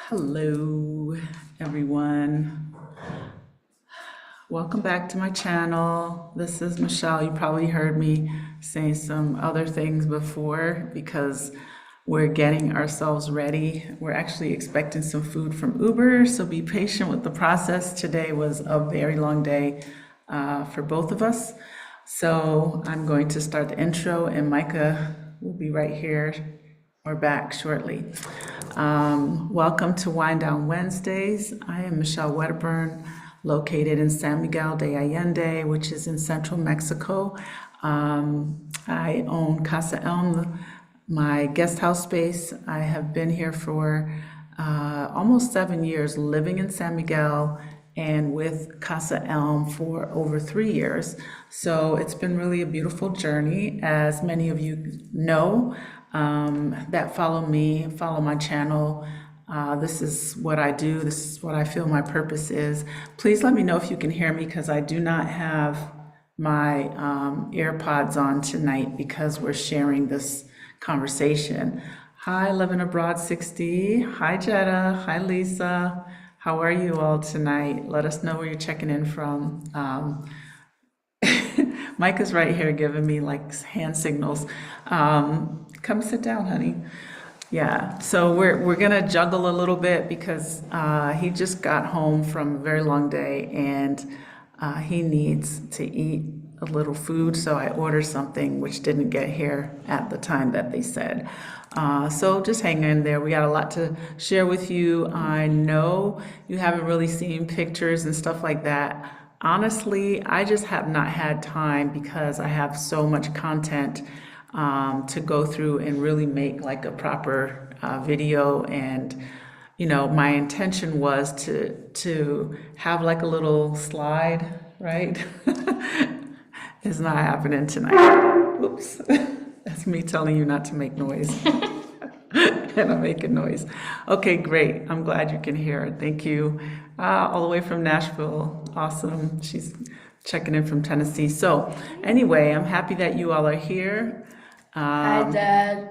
Hello, everyone. Welcome back to my channel. This is Michelle. You probably heard me say some other things before because we're getting ourselves ready. We're actually expecting some food from Uber, so be patient with the process. Today was a very long day for both of us. So I'm going to start the intro, and Micah will be right here or back shortly. Welcome to Wind Down Wednesdays. I am Michelle Wedderburn, located in San Miguel de Allende, which is in central Mexico. I own Casa Elm, my guest house space. I have been here for almost 7 years, living in San Miguel, and with Casa Elm for over 3 years. So it's been really a beautiful journey. As many of you know, that follow me, follow my channel. This is what I do. This is what I feel my purpose is. Please let me know if you can hear me because I do not have my AirPods on tonight because we're sharing this conversation. Hi, Living Abroad 60. Hi, Jetta. Hi, Lisa. How are you all tonight? Let us know where you're checking in from. Micah's right here giving me like hand signals. Come sit down, honey. Yeah, so we're gonna juggle a little bit because he just got home from a very long day and he needs to eat a little food. So I ordered something which didn't get here at the time that they said. So just hang in there. We got a lot to share with you. I know you haven't really seen pictures and stuff like that. Honestly, I just have not had time because I have so much content to go through and really make like a proper video. And my intention was to have like a little slide, right? It's not happening tonight. Oops. That's me telling you not to make noise. And I'm making noise. Okay, great. I'm glad you can hear it. Thank you. All the way from Nashville. Awesome. She's checking in from Tennessee. So anyway, I'm happy that you all are here. Hi, Dad.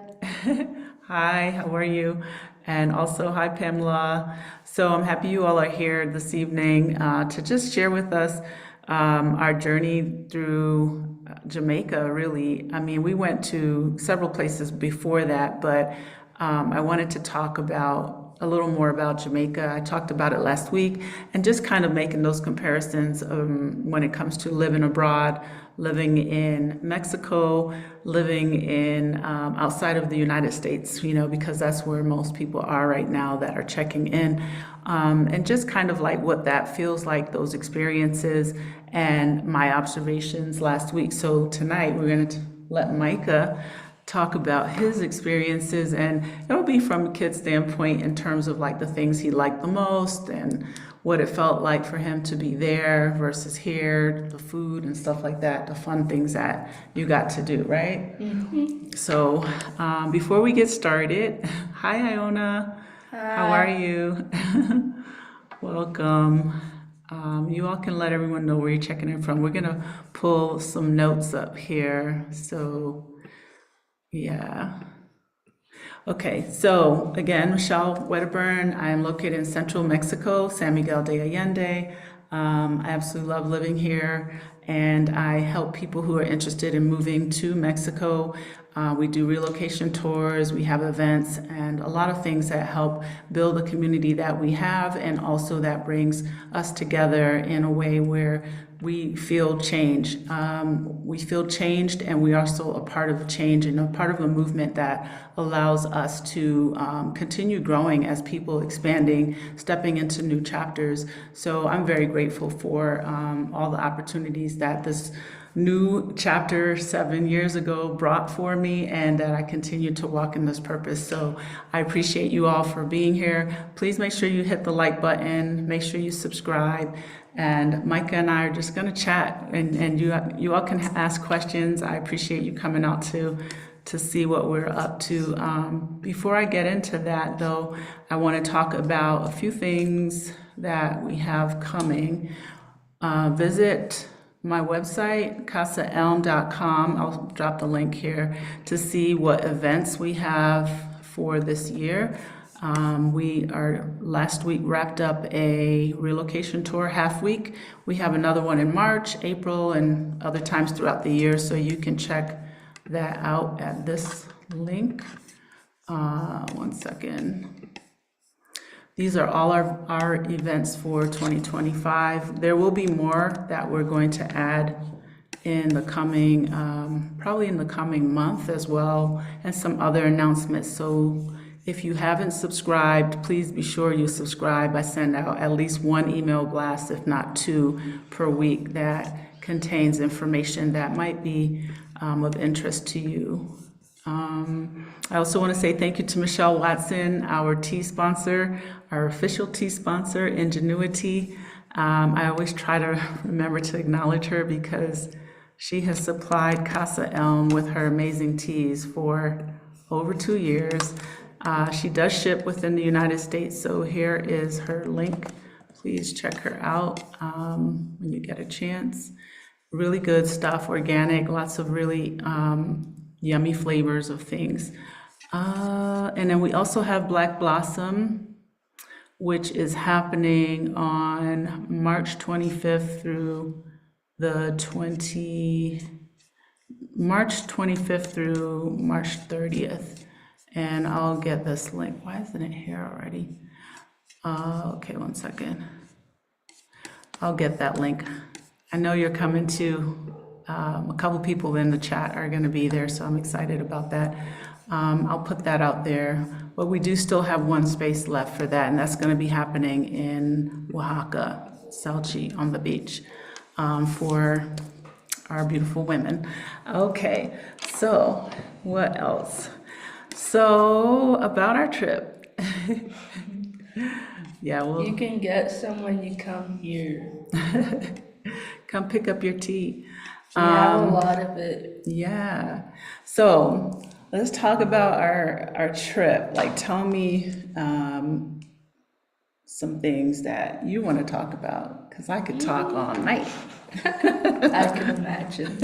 Hi, how are you? And also, hi, Pamela. So I'm happy you all are here this evening to just share with us our journey through Jamaica, really. I mean, we went to several places before that, but I wanted to talk about a little more about Jamaica. I talked about it last week and just kind of making those comparisons when it comes to living abroad, living in Mexico, living in outside of the United States, because that's where most people are right now that are checking in. And just kind of like what that feels like, those experiences and my observations last week. So tonight we're going to let Micah talk about his experiences, and it'll be from a kid's standpoint in terms of like the things he liked the most and what it felt like for him to be there versus here, the food and stuff like that, the fun things that you got to do, right? Mm-hmm. So before we get started, hi Iona. Hi. How are you? Welcome. You all can let everyone know where you're checking in from. We're gonna pull some notes up here. So yeah. Okay, so again, Michelle Wedderburn. I am located in central Mexico, San Miguel de Allende. I absolutely love living here, and I help people who are interested in moving to Mexico. We do relocation tours, we have events, and a lot of things that help build the community that we have, and also that brings us together in a way where we feel change. We feel changed, and we are also a part of change and a part of a movement that allows us to continue growing as people, expanding, stepping into new chapters. So I'm very grateful for all the opportunities that this new chapter 7 years ago brought for me, and that I continue to walk in this purpose. So I appreciate you all for being here. Please make sure you hit the like button, make sure you subscribe, and Micah and I are just going to chat, and you all can ask questions. I appreciate you coming out to see what we're up to. Before I get into that, though, I want to talk about a few things that we have coming. Visit my website, casaelm.com. I'll drop the link here to see what events we have for this year. Last week wrapped up a relocation tour half week. We have another one in March, April, and other times throughout the year, so you can check that out at this link. One second. These are all our events for 2025. There will be more that we're going to add in the coming, probably in the coming month as well, and some other announcements. So if you haven't subscribed, please be sure you subscribe. I send out at least one email blast, if not two, per week that contains information that might be of interest to you. I also want to say thank you to Michelle Watson, our tea sponsor, our official tea sponsor, Ingenuity. I always try to remember to acknowledge her because she has supplied Casa Elm with her amazing teas for over 2 years. She does ship within the United States, so here is her link. Please check her out when you get a chance. Really good stuff, organic, lots of really yummy flavors of things. And then we also have Black Blossom, which is happening on March 25th through March 25th through March 30th. And I'll get this link. Why isn't it here already? Okay, one second. I'll get that link. I know you're coming to, a couple people in the chat are gonna be there, so I'm excited about that. I'll put that out there, but we do still have one space left for that, and that's gonna be happening in Oaxaca, Salchi on the beach, for our beautiful women. Okay, so what else? So about our trip. Yeah, well, You can get some when you come here. come pick up your tea. We have a lot of it. Yeah. So let's talk about our trip. Like, tell me some things that you want to talk about, because I could talk all night. I can imagine.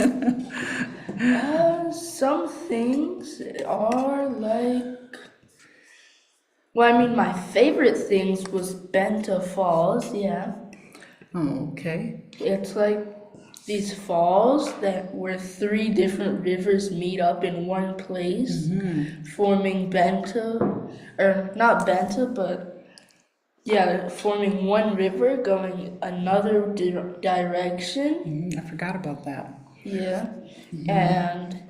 Some things are like, well, I mean, my favorite things was Benta Falls, yeah. Okay. It's like these falls where 3 different rivers meet up in one place, forming Benta, or not Benta, but yeah, forming one river going another direction. I forgot about that. Yeah, and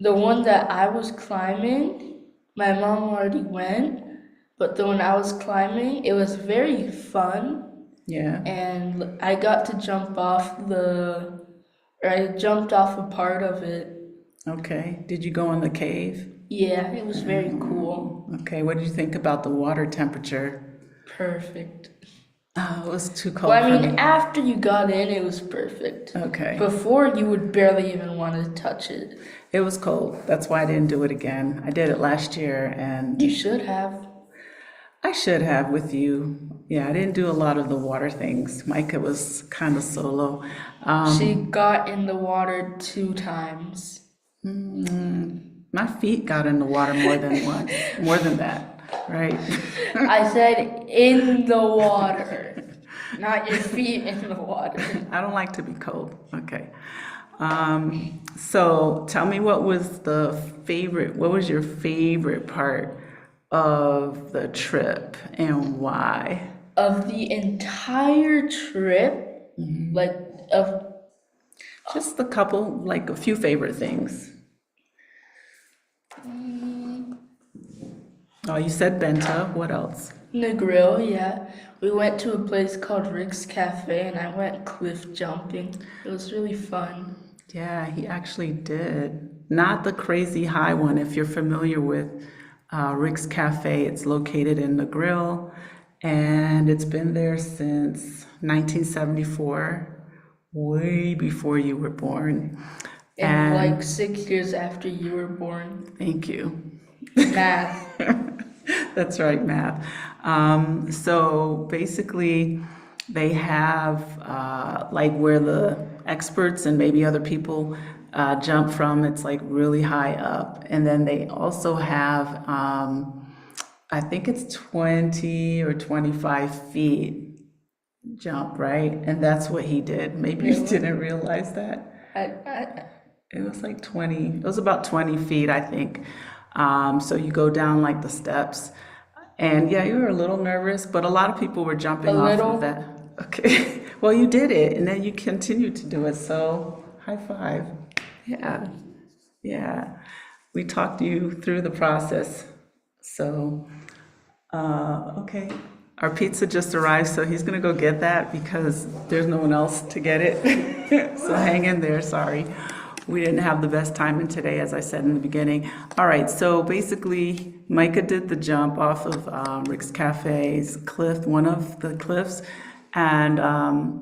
the one that I was climbing, my mom already went, but the one I was climbing, it was very fun. Yeah. And I got to I jumped off a part of it. Okay. Did you go in the cave? Yeah, it was very cool. Okay. What did you think about the water temperature? Perfect. Oh, it was too cold Well, I for mean, me. after you got in, it was perfect. Okay. Before, you would barely even want to touch it. It was cold. That's why I didn't do it again. I did it last year, and You should have. I should have with you. Yeah, I didn't do a lot of the water things. Micah was kind of solo. She got in the water 2 times. My feet got in the water more than once, more than that, right? I said in the water, not your feet in the water. I don't like to be cold. Okay. So tell me, what was your favorite part of the trip and why? Of the entire trip, like of Just a few favorite things. Oh, you said Benta. What else? the grill, yeah. We went to a place called Rick's Cafe and I went cliff jumping. It was really fun. Yeah, he actually did. Not the crazy high one. If you're familiar with Rick's Cafe, it's located in the Grill, and it's been there since 1974, way before you were born. And like 6 years after you were born. Thank you. Math. That's right, math. So basically, they have like where the experts and maybe other people jump from. It's like really high up, and then they also have I think it's 20 or 25 feet jump, right? And that's what he did. Maybe you Really? didn't realize that. I It was like 20, it was about 20 feet, I think. So you go down like the steps. And yeah, you were a little nervous, but a lot of people were a jumping off of little. that. Okay. Well, you did it, and then you continued to do it. So high five. Yeah. Yeah. We talked you through the process. So, okay. Our pizza just arrived, so he's gonna go get that because there's no one else to get it. So hang in there, sorry. We didn't have the best timing today, as I said in the beginning. All right, so basically, Micah did the jump off of Rick's Cafe's cliff, one of the cliffs. And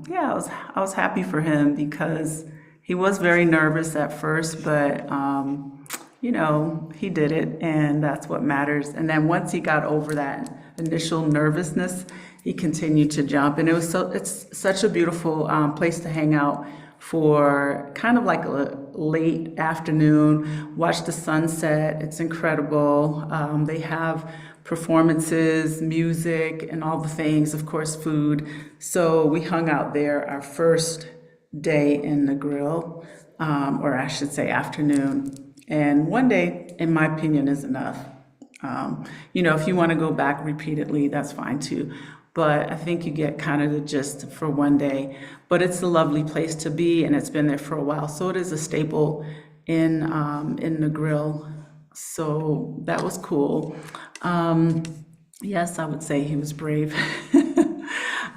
yeah, I was happy for him because he was very nervous at first, but you know, he did it, and that's what matters. And then once he got over that initial nervousness, he continued to jump, and it's such a beautiful place to hang out for kind of like a late afternoon. Watch the sunset. It's incredible. They have performances, music, and all the things. Of course, food. So we hung out there our first day in the grill, or I should say afternoon. And one day, in my opinion, is enough. You know, if you want to go back repeatedly, that's fine too. But I think you get kind of the gist for one day. But it's a lovely place to be, and it's been there for a while. So it is a staple in the grill. So that was cool. Yes, I would say he was brave.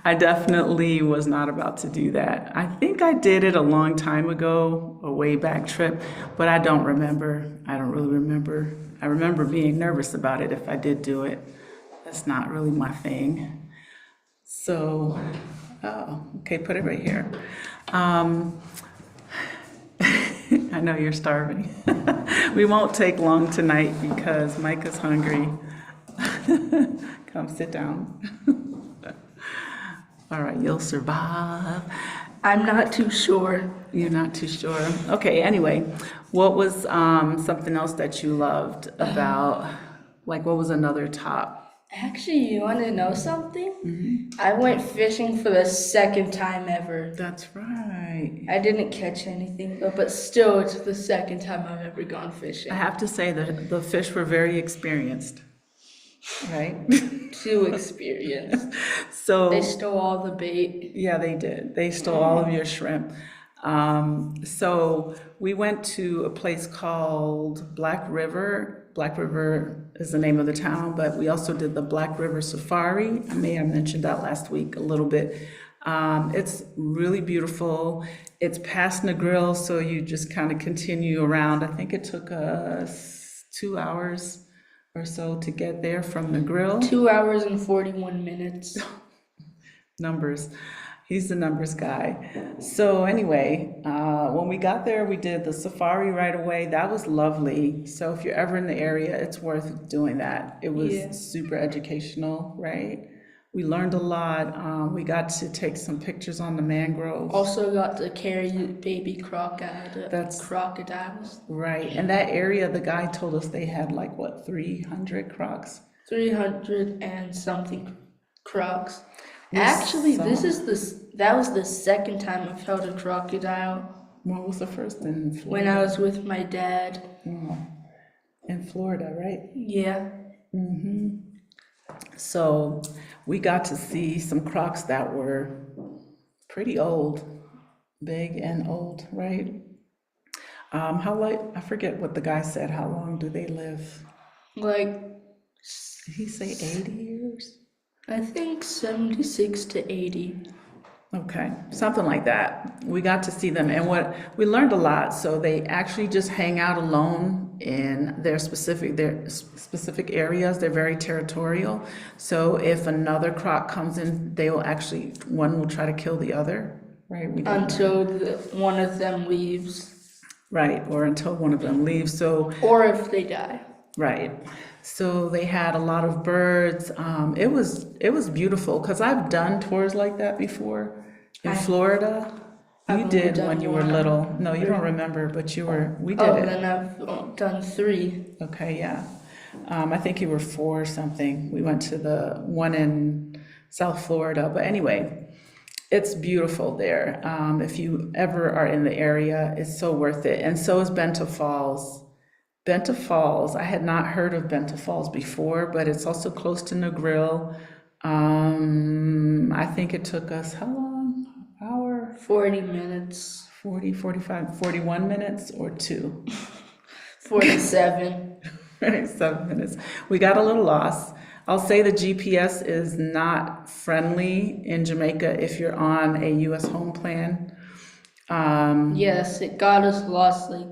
I definitely was not about to do that. I think I did it a long time ago, a way back trip, but I don't remember. I don't really remember. I remember being nervous about it if I did do it. That's not really my thing. So, oh, okay, put it right here. I know you're starving. We won't take long tonight because Micah's hungry. Come sit down. All right, you'll survive. I'm not too sure. You're not too sure. Okay, anyway, what was something else that you loved about, like what was another top? Actually, you want to know something? I went fishing for the second time ever. That's right. I didn't catch anything, but still, it's the second time I've ever gone fishing. I have to say that the fish were very experienced, right? Too experienced. So They stole all the bait. yeah, they did. They stole all of your shrimp. So we went to a place called Black River. Black River is the name of the town, but we also did the Black River Safari. I may have mentioned that last week a little bit. It's really beautiful. It's past Negril, so you just kind of continue around. I think it took us 2 hours or so to get there from Negril. 2 hours and 41 minutes. Numbers. He's the numbers guy. So anyway, when we got there, we did the safari right away. That was lovely. So if you're ever in the area, it's worth doing that. It was super educational, right? We learned a lot. We got to take some pictures on the mangroves. Also got to carry baby crocodiles. Right. And that area, the guy told us they had like, what, 300 crocs? 300 and something crocs. Actually, that was the second time I've held a crocodile. What was the first in Florida? When I was with my dad. In Florida, right? Yeah. So we got to see some crocs that were pretty old, big and old, right? I forget what the guy said. How long do they live? Like, Did he say 80 years? I think 76 to 80. Okay, something like that. We got to see them, and we learned a lot. So they actually just hang out alone in their specific areas. They're very territorial. So if another croc comes in, one will try to kill the other, right? Until one of them leaves. Right, or until one of them leaves. So or if they die. right. So they had a lot of birds. It was beautiful because I've done tours like that before in Florida. You did when you were little. No, you don't remember, but we did it. Then I've done 3. Okay, yeah. I think you were 4 or something. We went to the one in South Florida. But anyway, it's beautiful there. If you ever are in the area, it's so worth it. And so is Bento Falls. Bento Falls, I had not heard of Bento Falls before, but it's also close to Negril. I think it took us how long? Hour? 40 minutes. 40, 45, 41 minutes or 2? 47. 7 minutes. We got a little lost. I'll say the GPS is not friendly in Jamaica if you're on a US home plan. Yes, it got us lost like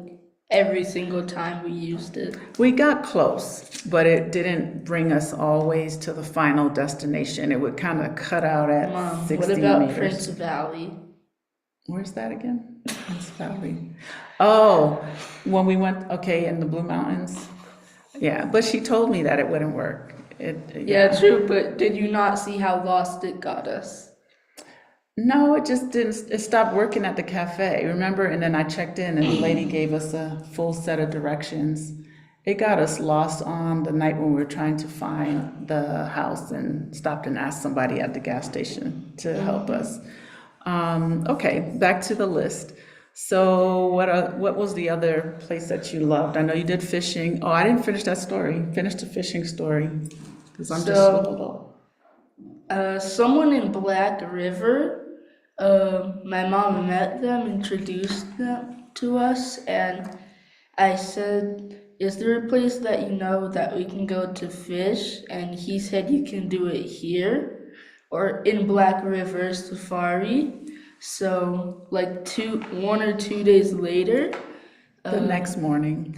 every single time we used it. We got close, but it didn't bring us always to the final destination. It would kind of cut out at Mom, 60 what about meters. Prince Valley? Where's that again? Prince Valley. Oh, when we went, okay, in the Blue Mountains. Yeah, but she told me that it wouldn't work. Yeah, true, but did you not see how lost it got us? No, it just didn't, it stopped working at the cafe, remember? And then I checked in and the lady gave us a full set of directions. It got us lost on the night when we were trying to find the house and stopped and asked somebody at the gas station to help us. Okay, back to the list. So what was the other place that you loved? I know you did fishing. Oh, I didn't finish that story. Finish the fishing story because I'm just a little. Someone in Black River, my mom met them, introduced them to us, and I said, is there a place that you know that we can go to fish? And he said you can do it here or in Black River Safari. So like 1 or 2 days later, The next morning.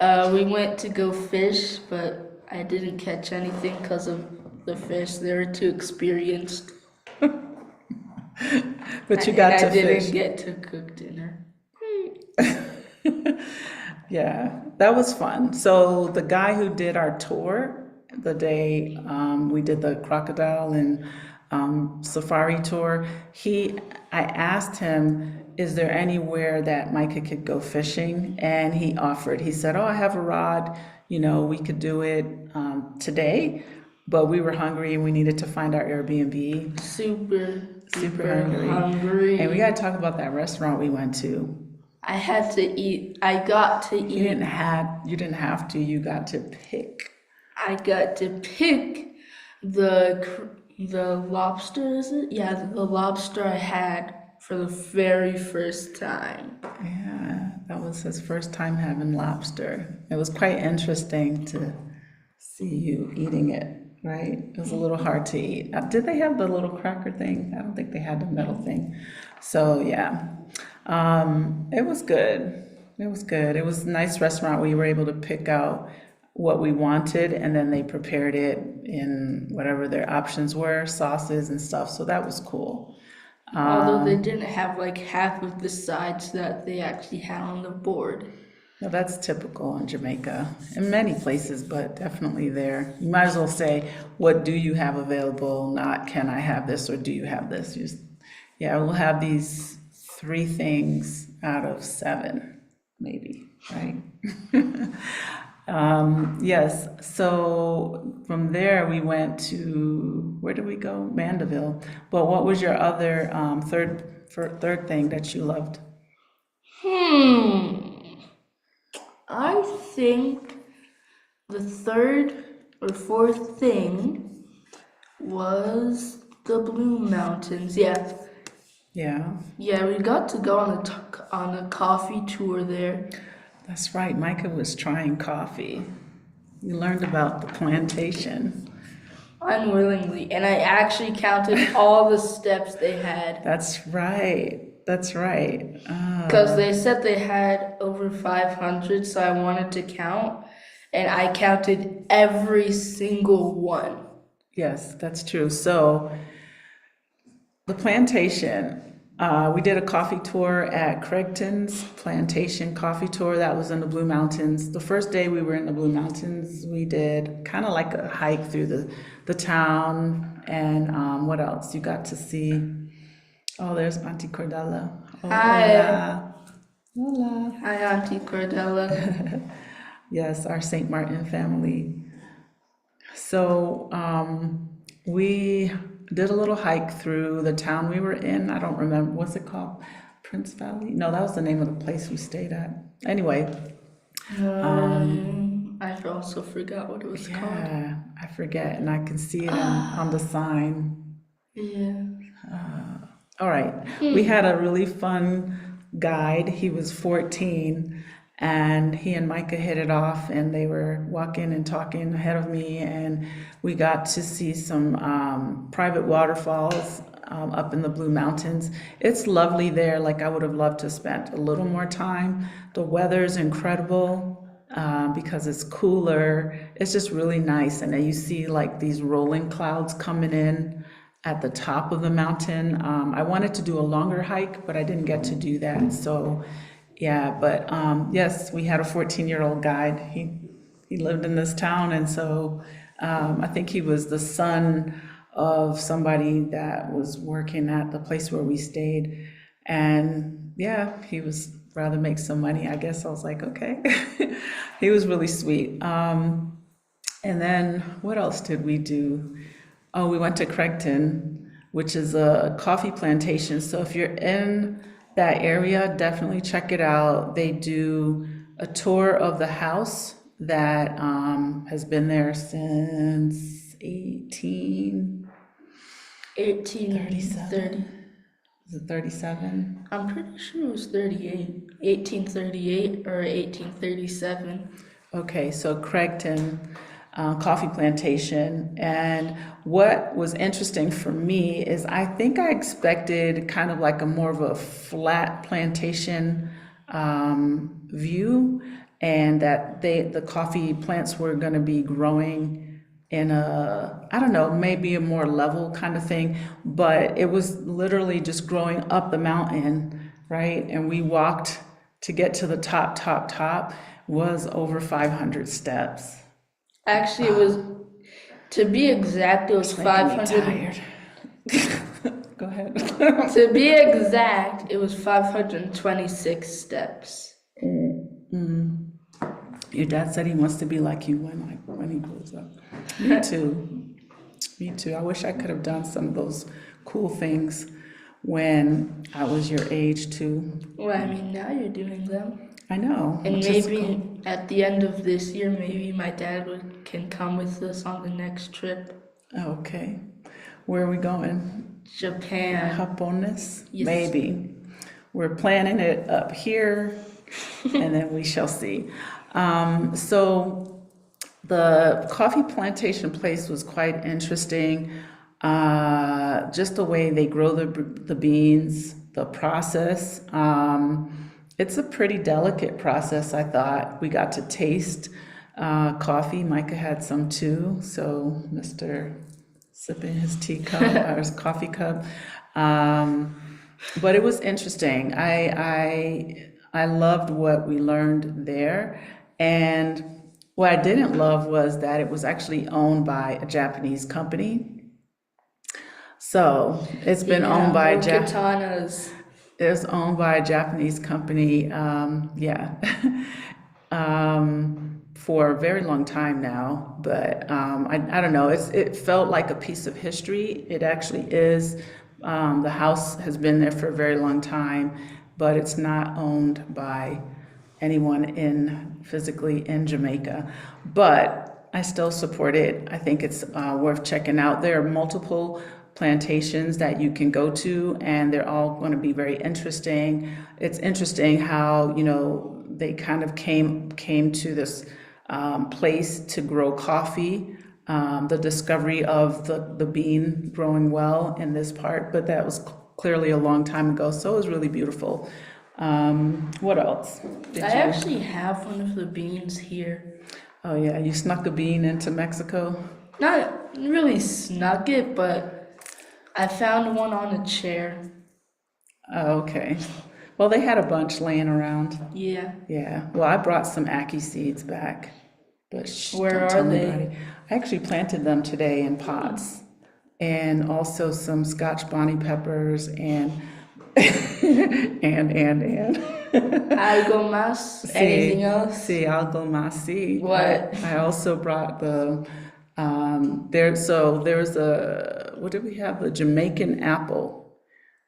We went to go fish, but I didn't catch anything because of the fish. They were too experienced. But you got to I didn't fish. get to cook dinner. Yeah, that was fun. So the guy who did our tour the day we did the crocodile and safari tour, I asked him, is there anywhere that Micah could go fishing? And he offered. He said, oh, I have a rod. We could do it today, but we were hungry and we needed to find our Airbnb. Super hungry. And we got to talk about that restaurant we went to. I had to eat. I got to eat. You didn't have to. You got to pick. I got to pick the lobster, is it? Yeah, the lobster I had for the very first time. Yeah, that was his first time having lobster. It was quite interesting to see you eating it, right? It was a little hard to eat. Did they have the little cracker thing? I don't think they had the metal thing. So yeah, it was good. It was good. It was a nice restaurant where you were able to pick out what we wanted, and then they prepared it in whatever their options were, sauces and stuff. So that was cool. Although they didn't have like half of the sides that they actually had on the board. Well, that's typical in Jamaica, in many places, but definitely there. You might as well say, what do you have available? Not, can I have this or do you have this? Yeah, we'll have these 3 things out of 7, maybe, right? Yes, so from there we went to, where did we go? Mandeville. But what was your other third thing that you loved? I think the third or fourth thing was the Blue Mountains. Yeah. Yeah, we got to go on a coffee tour there. That's right, Micah was trying coffee. You learned about the plantation. Unwillingly, and I actually counted all the steps they had. That's right. Because they said they had over 500, so I wanted to count, and I counted every single one. Yes, that's true. So the plantation, we did a coffee tour at Craigton's Plantation Coffee Tour. That was in the Blue Mountains. The first day we were in the Blue Mountains, we did kind of like a hike through the town. And what else? You got to see, oh, there's Auntie Cordella. Oh, Hi. Hola. Hi, Auntie Cordella. Yes, our St. Martin family. So we did a little hike through the town we were in. I don't remember, what's it called? Prince Valley? No, that was the name of the place we stayed at. Anyway, I also forgot what it was called. yeah, I forget, and I can see it on the sign. Yeah. All right. We had a really fun guide. He was 14, and he and Micah hit it off, and they were walking and talking ahead of me, and we got to see some private waterfalls up in the Blue Mountains. It's lovely there. Like, I would have loved to spend a little more time. The weather's incredible because it's cooler. It's just really nice, and then you see like these rolling clouds coming in at the top of the mountain. I wanted to do a longer hike, but I didn't get to do that. So, yeah, but yes, we had a 14-year-old guide. He lived in this town, and so I think he was the son of somebody that was working at the place where we stayed. And yeah, he was rather make some money. I guess I was like, okay. He was really sweet. And then what else did we do? Oh, we went to Craigton, which is a coffee plantation. So if you're in that area, definitely check it out. They do a tour of the house that has been there since 1837. Is it 37? I'm pretty sure it was 1838 or 1837. Okay, so Craigton coffee plantation. And what was interesting for me is I think I expected kind of like a more of a flat plantation view, and that the coffee plants were going to be growing in a, I don't know, maybe a more level kind of thing, but it was literally just growing up the mountain, right? And we walked to get to the top was over 500 steps. Actually, it was, to be exact, it was Making me 500. tired. Go ahead. To be exact, it was 526 steps. Your dad said he wants to be like you when he grows up. Me too. Me too. I wish I could have done some of those cool things when I was your age too. Well, I mean, now you're doing them. I know. And which is maybe cool. at the end of this year, maybe my dad can come with us on the next trip. Okay. Where are we going? Japan. Japones? Yes. Maybe. We're planning it up here, and then we shall see. So the coffee plantation place was quite interesting. Just the way they grow the beans, the process. It's a pretty delicate process, I thought. We got to taste coffee. Micah had some too. So Mr. sipping his teacup or his coffee cup. But it was interesting. I loved what we learned there. And what I didn't love was that it was actually owned by a Japanese company. So it's been owned by a Katanas. It was owned by a Japanese company, for a very long time now. But I don't know, it felt like a piece of history. It actually is. The house has been there for a very long time, but it's not owned by anyone physically in Jamaica. But I still support it. I think it's worth checking out. There are multiple plantations that you can go to, and they're all going to be very interesting. It's interesting how, they kind of came to this place to grow coffee, the discovery of the bean growing well in this part, but that was clearly a long time ago, so it was really beautiful. What else? I actually have one of the beans here. Oh yeah, you snuck a bean into Mexico? Not really snuck it, but I found one on a chair. Oh, okay. Well, they had a bunch laying around. Yeah. Yeah. Well, I brought some ackee seeds back, but Where don't tell are they? anybody. I actually planted them today in pots, and also some Scotch bonnie peppers and. Algo más? Anything else? Sí, algo más. Sí. What? I also brought the there's a what did we have? The Jamaican apple,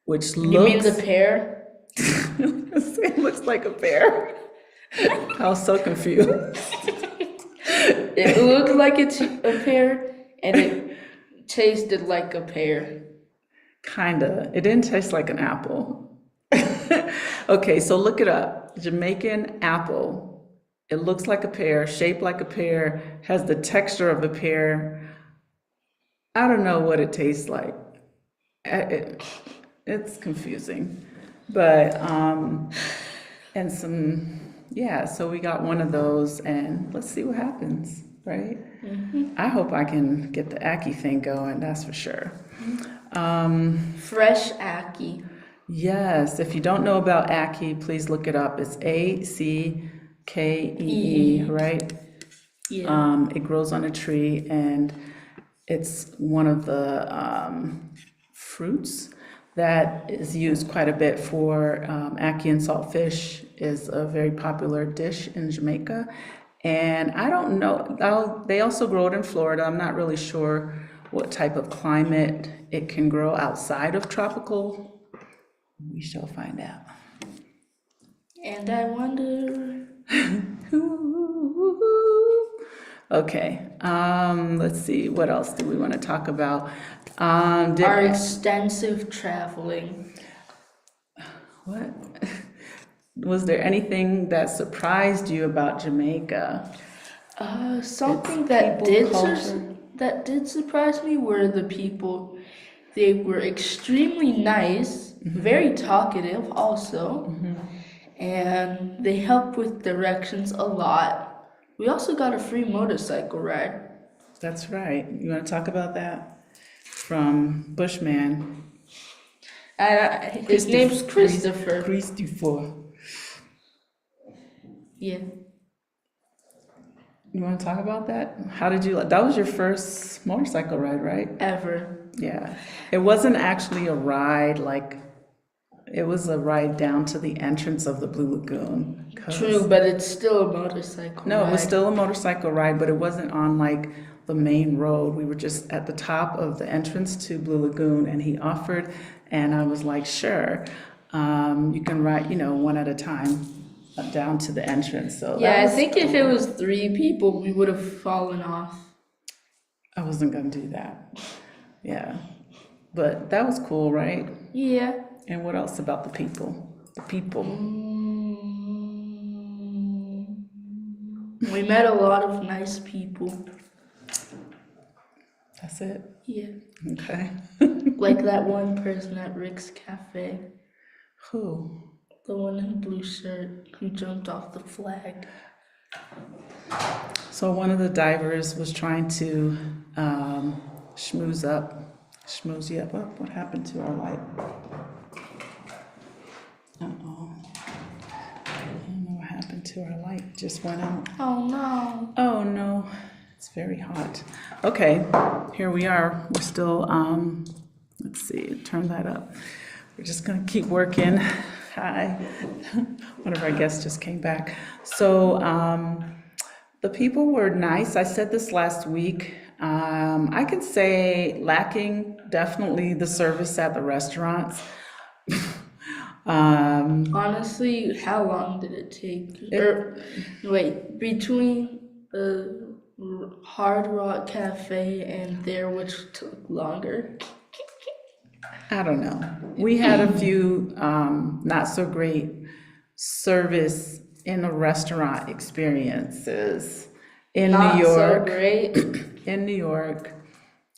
which You mean the looks pear? it looks like a pear. I was so confused. It looked like it's a pear, and it tasted like a pear. Kinda. It didn't taste like an apple. Okay, so look it up. Jamaican apple. It looks like a pear, shaped like a pear, has the texture of a pear. I don't know what it tastes like. It's confusing. But, and some, yeah, so we got one of those and let's see what happens, right? I hope I can get the Aki thing going, that's for sure. Fresh Aki. Yes, if you don't know about Aki, please look it up. It's Ackee, right? Yeah. It grows on a tree and it's one of the fruits that is used quite a bit for ackee and saltfish is a very popular dish in Jamaica. And I don't know, they also grow it in Florida. I'm not really sure what type of climate it can grow outside of tropical. We shall find out. And I wonder. Okay, let's see, what else do we want to talk about? Our extensive traveling. What? Was there anything that surprised you about Jamaica? Something Its that people, did culture? that did surprise me were the people. They were extremely nice, very talkative also, and they helped with directions a lot. We also got a free motorcycle ride. That's right. You want to talk about that? From Bushman. His name's Christopher. Christopher. Yeah. You want to talk about that? How did you, that was your first motorcycle ride, right? Ever. Yeah. It wasn't actually a ride, like, it was a ride down to the entrance of the Blue Lagoon. True, but it's still a motorcycle No, ride. it was still a motorcycle ride, but it wasn't on like the main road. We were just at the top of the entrance to Blue Lagoon, and he offered, and I was like, sure, you can ride, one at a time down to the entrance. So Yeah, that I was think if cool. it was 3 people, we would have fallen off. I wasn't gonna do that. Yeah, but that was cool, right? Yeah. And what else about the people? The people. We met a lot of nice people. That's it. Yeah. Okay. Like that one person at Rick's Cafe. Who? The one in the blue shirt who jumped off the flag. So one of the divers was trying to schmooze you up. Oh, what happened to our light? Uh-oh. I don't know what happened to our light. It just went out. Oh no. Oh no, it's very hot. Okay, here we are. We're still, let's see, turn that up. We're just gonna keep working. Hi. One of our guests just came back. So the people were nice. I said this last week. I could say lacking definitely the service at the restaurants. Honestly, how long did it take? Between the Hard Rock Cafe and there, which took longer? I don't know. We had a few not so great service in the restaurant experiences in Not New so York, great. in New York,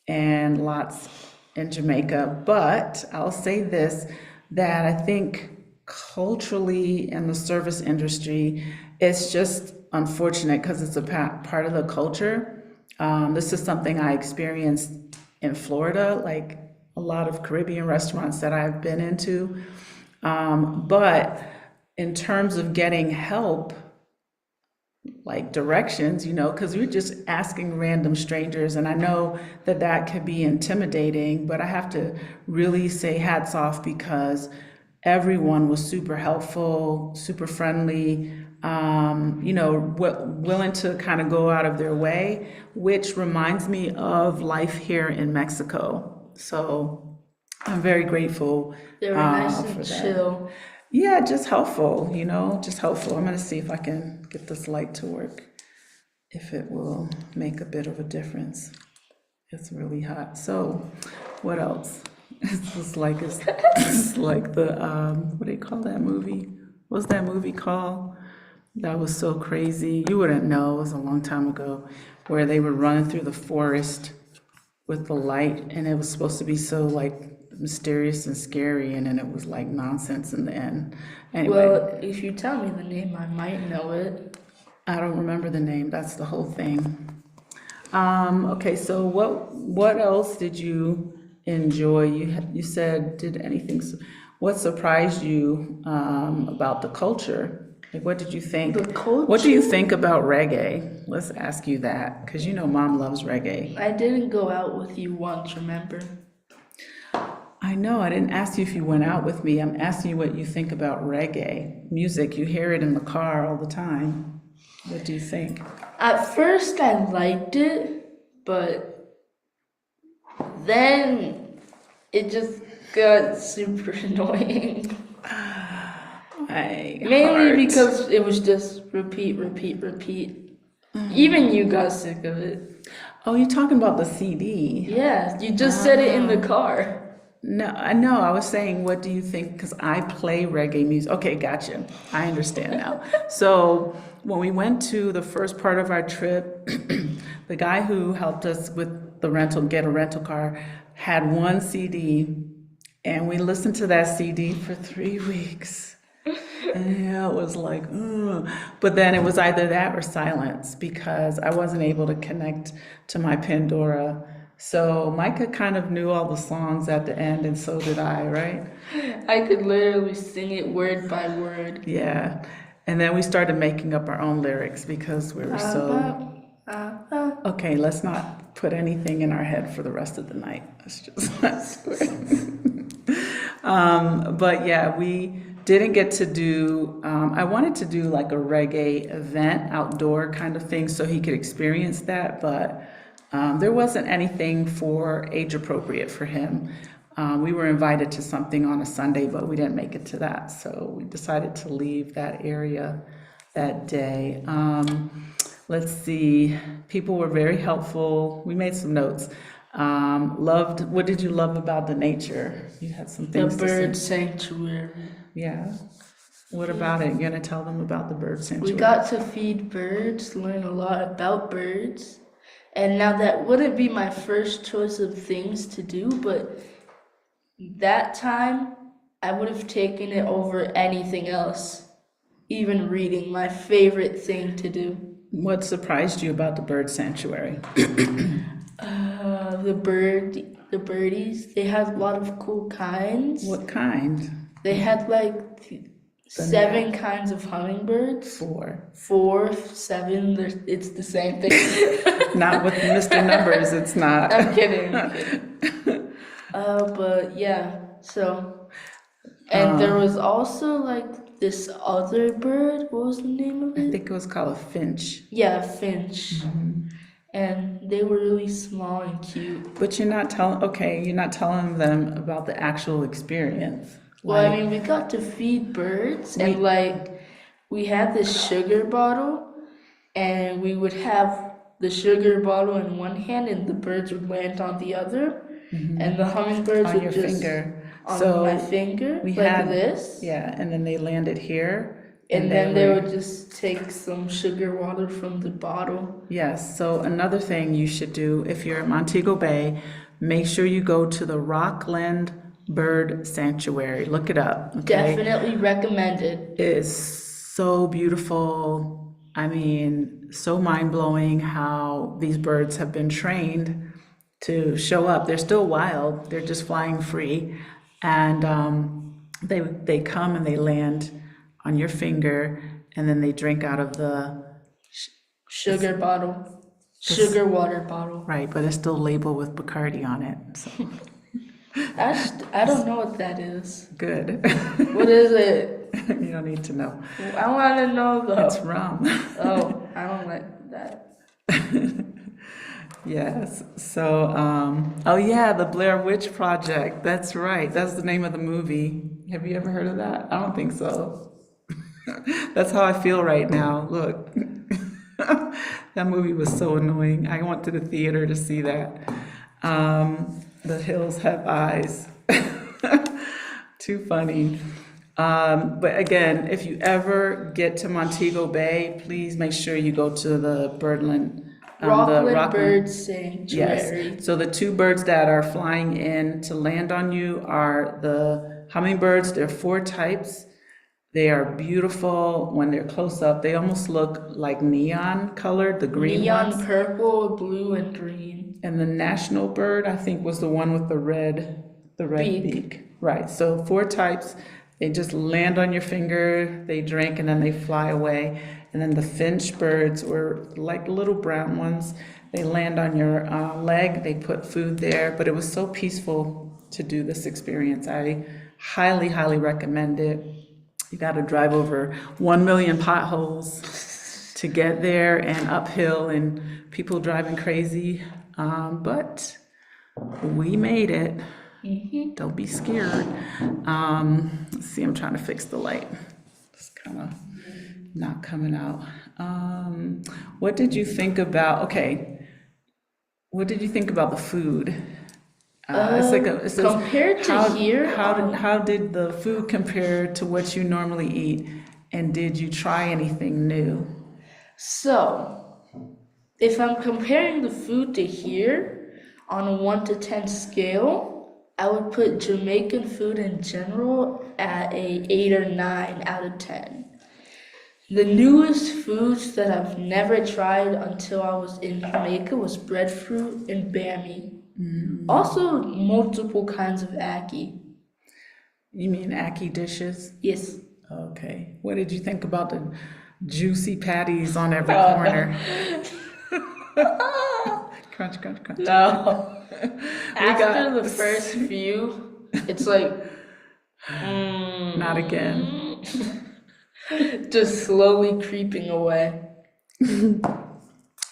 and lots in Jamaica. But I'll say this, that I think culturally in the service industry, it's just unfortunate because it's a part of the culture. This is something I experienced in Florida, like a lot of Caribbean restaurants that I've been into. But in terms of getting help, like directions, because we're just asking random strangers, and I know that that could be intimidating, but I have to really say hats off because everyone was super helpful, super friendly, willing to kind of go out of their way, which reminds me of life here in Mexico. So I'm very grateful They were nice for and that. chill. Yeah, just helpful, just helpful. I'm gonna see if I can get this light to work, if it will make a bit of a difference. It's really hot. So, what else? It's like the what do you call that movie? What's that movie called? That was so crazy. You wouldn't know. It was a long time ago, where they were running through the forest with the light, and it was supposed to be so like mysterious and scary, and then it was like nonsense in the end. Anyway, Well, if you tell me the name, I might know it. I don't remember the name. That's the whole thing. Okay, so what else did you enjoy? You said what surprised you about the culture? Like, what did you think? The culture? What do you think about reggae? Let's ask you that, because Mom loves reggae. I didn't go out with you once, remember? I know, I didn't ask you if you went out with me. I'm asking you what you think about reggae music. You hear it in the car all the time. What do you think? At first, I liked it, but then it just got super annoying. Mainly because it was just repeat, repeat, repeat. Even you got sick of it. Oh, you're talking about the CD. Yeah, you just said it in the car. No, I know. I was saying, what do you think? Because I play reggae music. Okay, gotcha. I understand now. So when we went to the first part of our trip, the guy who helped us with the get a rental car, had one CD, and we listened to that CD for 3 weeks. And yeah, it was like, ugh. But then it was either that or silence, because I wasn't able to connect to my Pandora. So Micah kind of knew all the songs at the end, and so did I, right? I could literally sing it word by word. Yeah. And then we started making up our own lyrics because we were so... Okay, let's not put anything in our head for the rest of the night. Let's just not swear. But yeah, we didn't get to do... I wanted to do like a reggae event, outdoor kind of thing, so he could experience that, but... there wasn't anything for age appropriate for him. We were invited to something on a Sunday, but we didn't make it to that. So we decided to leave that area that day. Let's see. People were very helpful. We made some notes. What did you love about the nature? You had some things The to say. bird sanctuary. Yeah. What about it? You're going to tell them about the bird sanctuary? We got to feed birds, learn a lot about birds. And now that wouldn't be my first choice of things to do, but that time I would have taken it over anything else. Even reading, my favorite thing to do. What surprised you about the bird sanctuary? The birdies, they had a lot of cool kinds. What kind? They had like 7 kinds of hummingbirds. 4, 7, it's the same thing. Not with Mr. Numbers, it's not. I'm kidding. But yeah, so, and there was also like this other bird, what was the name of I it? think it was called a finch. Yeah, a finch. Mm-hmm. And they were really small and cute. But you're not telling them about the actual experience. Well, I mean, we got to feed birds, and like, we had this sugar bottle, and we would have the sugar bottle in one hand, and the birds would land on the other, and the hummingbirds would just finger. On my finger, this. Yeah, and then they landed here. And then they would just take some sugar water from the bottle. Yes, so another thing you should do if you're at Montego Bay, make sure you go to the Rockland Bird Sanctuary. Look it up. Okay? Definitely recommended. It is so beautiful. I mean, so mind-blowing how these birds have been trained to show up. They're still wild. They're just flying free. And they come and they land on your finger, and then they drink out of the sugar water bottle. Right, but it's still labeled with Bacardi on it. So. I don't know what that is. Good. What is it? You don't need to know. I want to know It's though. rum. Oh, I don't like that. Yes. So, oh yeah, the Blair Witch Project. That's right. That's the name of the movie. Have you ever heard of that? I don't think so. That's how I feel right now. Look, that movie was so annoying. I went to the theater to see that. The Hills Have Eyes. Too funny. But again, if you ever get to Montego Bay, please make sure you go to the Birdland, Rockland Bird Yes. Sanctuary. So the two birds that are flying in to land on you are the hummingbirds. There are four types. They are beautiful when they're close up. They almost look like neon colored, the green Neon ones. purple, blue, and green. And the national bird, I think, was the one with the red Beak. beak. Right. So four types. They just land on your finger, they drink, and then they fly away. And then the finch birds were like little brown ones. They land on your leg. They put food there. But it was so peaceful to do this experience. I highly, highly recommend it. You got to drive over 1 million potholes to get there and uphill and people driving crazy. But we made it. Don't be scared. Let's see, I'm trying to fix the light. It's kind of not coming out. What did you think about, okay, what did you think about the food? It says, Compared to here, how did the food compare to what you normally eat? And did you try anything new? So, if I'm comparing the food to here on a 1 to 10 scale, I would put Jamaican food in general at a 8 or 9 out of 10. The newest foods that I've never tried until I was in Jamaica was breadfruit and bammy. Also, multiple kinds of ackee. You mean ackee dishes? Yes. Okay. What did you think about the juicy patties on every corner? Crunch, crunch, crunch. No. After got- the first few, it's like, Not again. just slowly creeping away.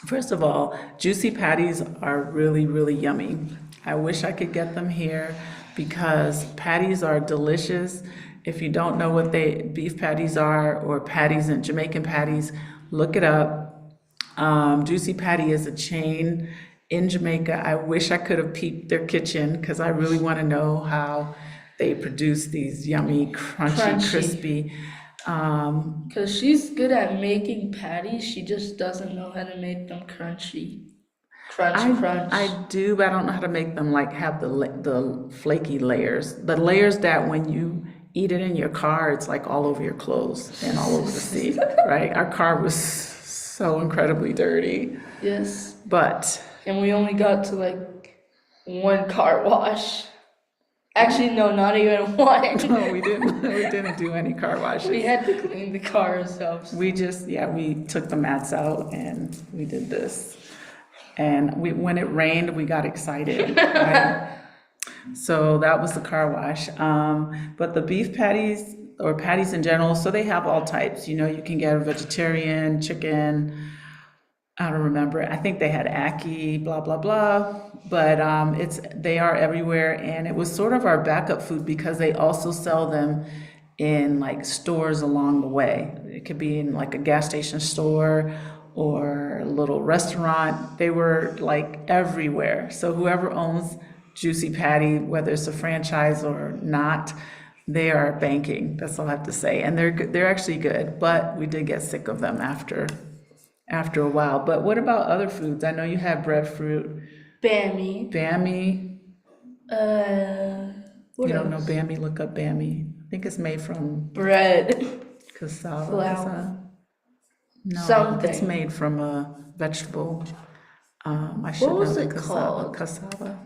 First of all, juicy patties are really, really yummy. I wish I could get them here because patties are delicious. If you don't know what beef patties are or patties and Jamaican patties, look it up. Juicy Patty is a chain in Jamaica. I wish I could have peeked their kitchen because I really want to know how they produce these yummy, crunchy, crispy. Because she's good at making patties, she just doesn't know how to make them crunchy. Crunch, crunch. I do, but I don't know how to make them like have the flaky layers. The layers that when you eat it in your car, it's like all over your clothes and all over the seat, right? Our car was so incredibly dirty, Yes. but And we only got to like one car wash. Actually, no, not even one. no, we didn't do any car washes. We had to clean the car ourselves. We took the mats out and we did this. And when it rained, we got excited, right? So that was the car wash. But the beef patties or patties in general, so they have all types. You know, you can get a vegetarian, chicken. I don't remember. I think they had ackee, blah blah blah. But they are everywhere, and it was sort of our backup food because they also sell them in like stores along the way. It could be in like a gas station store or a little restaurant. They were like everywhere. So whoever owns Juicy Patty, whether it's a franchise or not, they are banking. That's all I have to say. And they're actually good, but we did get sick of them after a while. But what about other foods? I know you have breadfruit, Bammy. bammy. What You else? don't know bammy? Look up bammy. I think it's made from Bread. cassava. Flour. No, Something. it's made from a vegetable. I should What know was the it cassava. called? Cassava.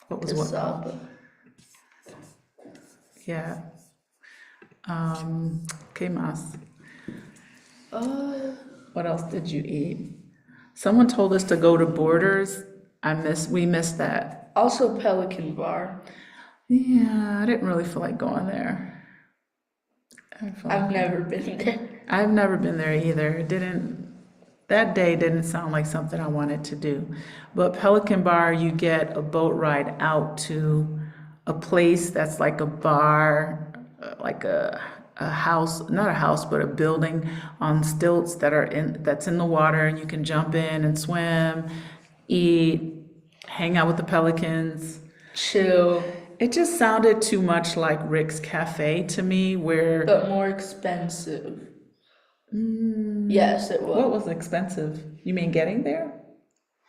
What was what called? Cassava. Yeah. ¿Qué más? What else did you eat? Someone told us to go to Borders. We missed that. Also Pelican Bar. Yeah, I didn't really feel like going there. I didn't feel like I've never been there. I've never been there either. That day didn't sound like something I wanted to do. But Pelican Bar, you get a boat ride out to a place that's like a bar, like a house, not a house, but a building on stilts that's in the water, and you can jump in and swim, eat, hang out with the pelicans. Chill, It just sounded too much like Rick's Cafe to me, where but more expensive. Yes, it what was. was expensive? You mean getting there?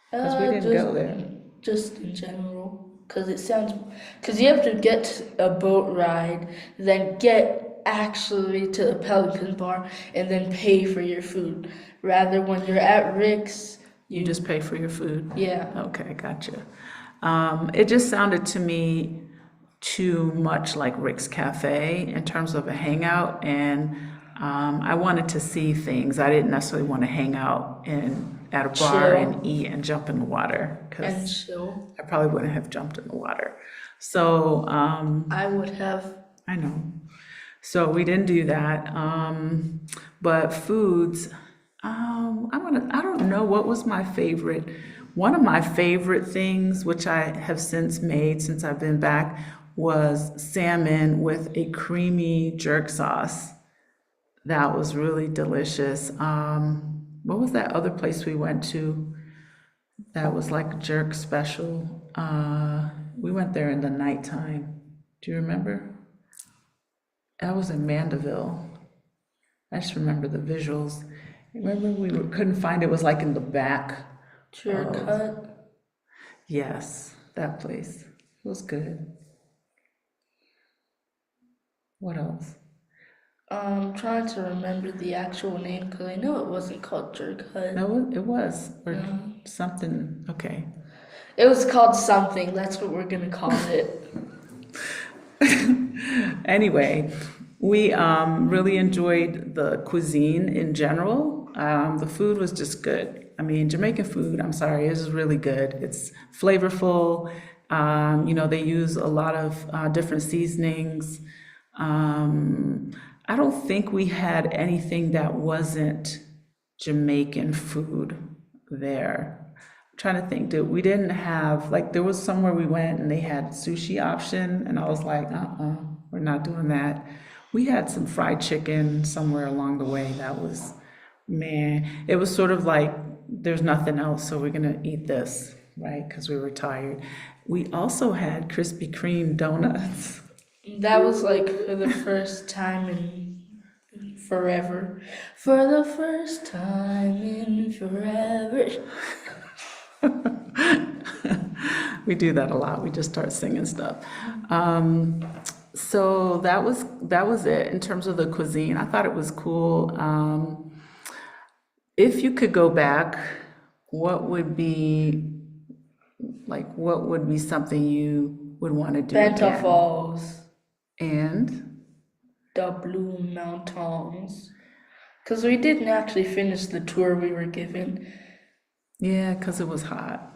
Because we didn't Just go there. just in general, because you have to get a boat ride, then get actually to the Pelican Bar, and then pay for your food. Rather, when you're at Rick's, You just pay for your food. yeah, Okay, gotcha. It just sounded to me too much like Rick's Cafe in terms of a hangout, and I wanted to see things. I didn't necessarily want to hang out at a bar chill and eat and jump in the water and because chill. I probably wouldn't have jumped in the water. So I would have. I know. So we didn't do that. But foods, I don't know what was my favorite. One of my favorite things, which I have since made since I've been back, was salmon with a creamy jerk sauce. That was really delicious. What was that other place we went to that was like jerk special? We went there in the nighttime. Do you remember? That was in Mandeville. I just remember the visuals. Remember couldn't find it. It was like in the back. Jerk cut. Yes, that place. It was good. What else? I'm trying to remember the actual name because I know it wasn't called Jerk Hut. No, it was or something. Okay. It was called something. That's what we're gonna call it. Anyway, we really enjoyed the cuisine in general. The food was just good. I mean, Jamaican food, I'm sorry, is really good. It's flavorful. They use a lot of different seasonings. I don't think we had anything that wasn't Jamaican food there. I'm trying to think, we didn't have, like, there was somewhere we went and they had sushi option, and I was like, we're not doing that. We had some fried chicken somewhere along the way that was, man, it was sort of like, there's nothing else, so we're gonna eat this, right? Because we were tired. We also had Krispy Kreme donuts. That was like for the first time in forever. For the first time in forever. We do that a lot. We just start singing stuff. So that was it in terms of the cuisine. I thought it was cool. If you could go back, what would be something you would want to do Bento again? Falls, And the Blue Mountains. Because we didn't actually finish the tour we were given. yeah, because it was hot.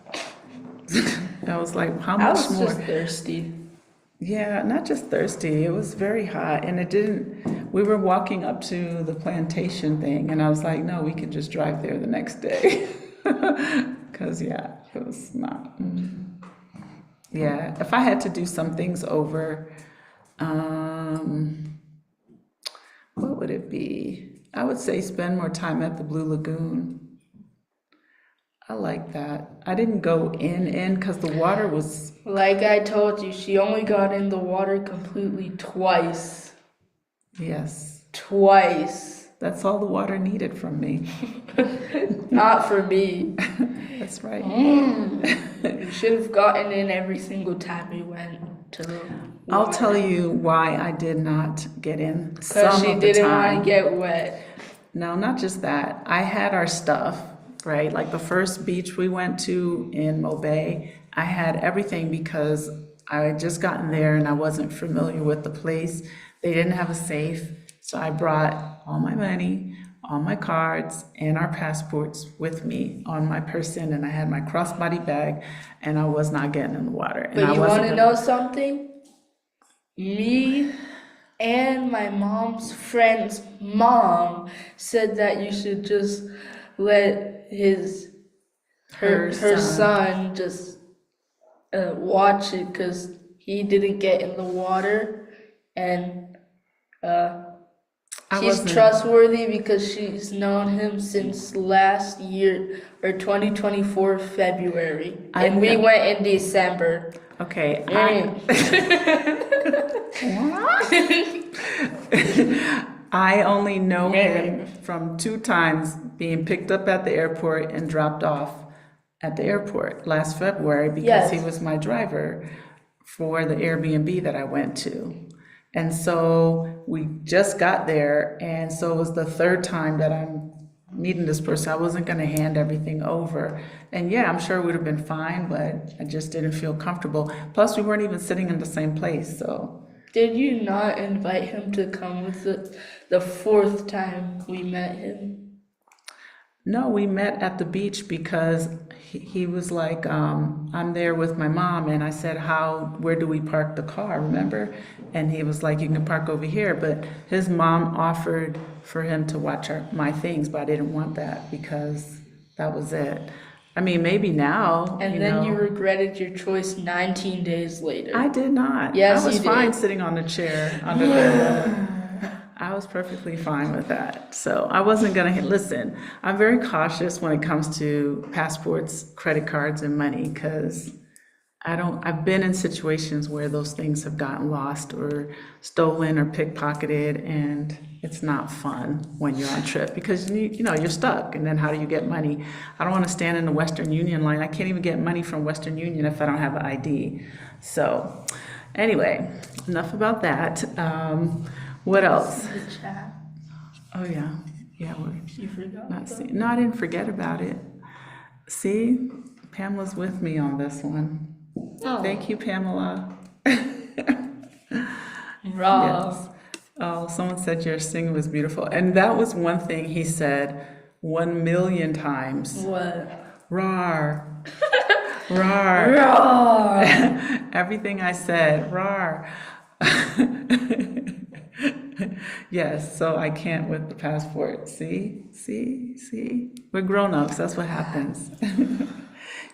I was like, how I much was more? just thirsty. Yeah, not just thirsty. It was very hot, and it didn't. We were walking up to the plantation thing, and I was like, no, we could just drive there the next day. Because yeah, it was not. Yeah, if I had to do some things over, what would it be? I would say spend more time at the Blue Lagoon. I like that. I didn't go in because the water was, Like I told you, she only got in the water completely twice. yes, Twice. that's all the water needed from me. Not for me. That's right. You should have gotten in every single time we went to the I'll water. tell you why I did not get in Because some she of the didn't want time. to get wet. No, not just that. I had our stuff, right? Like the first beach we went to in Mobay, I had everything because I had just gotten there and I wasn't familiar with the place. They didn't have a safe, so I brought all my money, all my cards, and our passports with me on my person, and I had my crossbody bag, and I was not getting in the water. And But I you wasn't want to gonna- know something? me and my mom's friend's mom said that you should just let her son just watch it because he didn't get in the water, and she's trustworthy because she's known him since last year or 2024 February, and we went in December. Okay. I only know him from 2 times being picked up at the airport and dropped off at the airport last February because he was my driver for the Airbnb that I went to. And so we just got there, and so it was the 3rd time that I'm meeting this person. I wasn't going to hand everything over. And yeah, I'm sure it would have been fine, but I just didn't feel comfortable. Plus, we weren't even sitting in the same place, so. Did you not invite him to come with the 4th time we met him? No, we met at the beach because he was like, I'm there with my mom, and I said, where do we park the car, remember? And he was like, you can park over here, but his mom offered for him to watch my things, but I didn't want that because that was it. I mean, maybe now. And then you regretted your choice 19 days later. I did not. Yes, I was you fine did. sitting on the chair under the I was perfectly fine with that. So I wasn't gonna listen. I'm very cautious when it comes to passports, credit cards, and money because I've been in situations where those things have gotten lost or stolen or pickpocketed, and it's not fun when you're on trip because you're stuck, and then how do you get money? I don't want to stand in the Western Union line. I can't even get money from Western Union if I don't have an ID. So anyway, enough about that. What else? The chat. Oh yeah, You forgot. No, I didn't forget about it. See, Pamela's with me on this one. Oh. Thank you, Pamela. Raw. Yes. Oh, someone said your singing was beautiful, and that was one thing he said 1,000,000 times. What? Rar. Rar. Raw. Everything I said, rar. Yes, so I can't with the passport. See? We're grown-ups, that's what happens.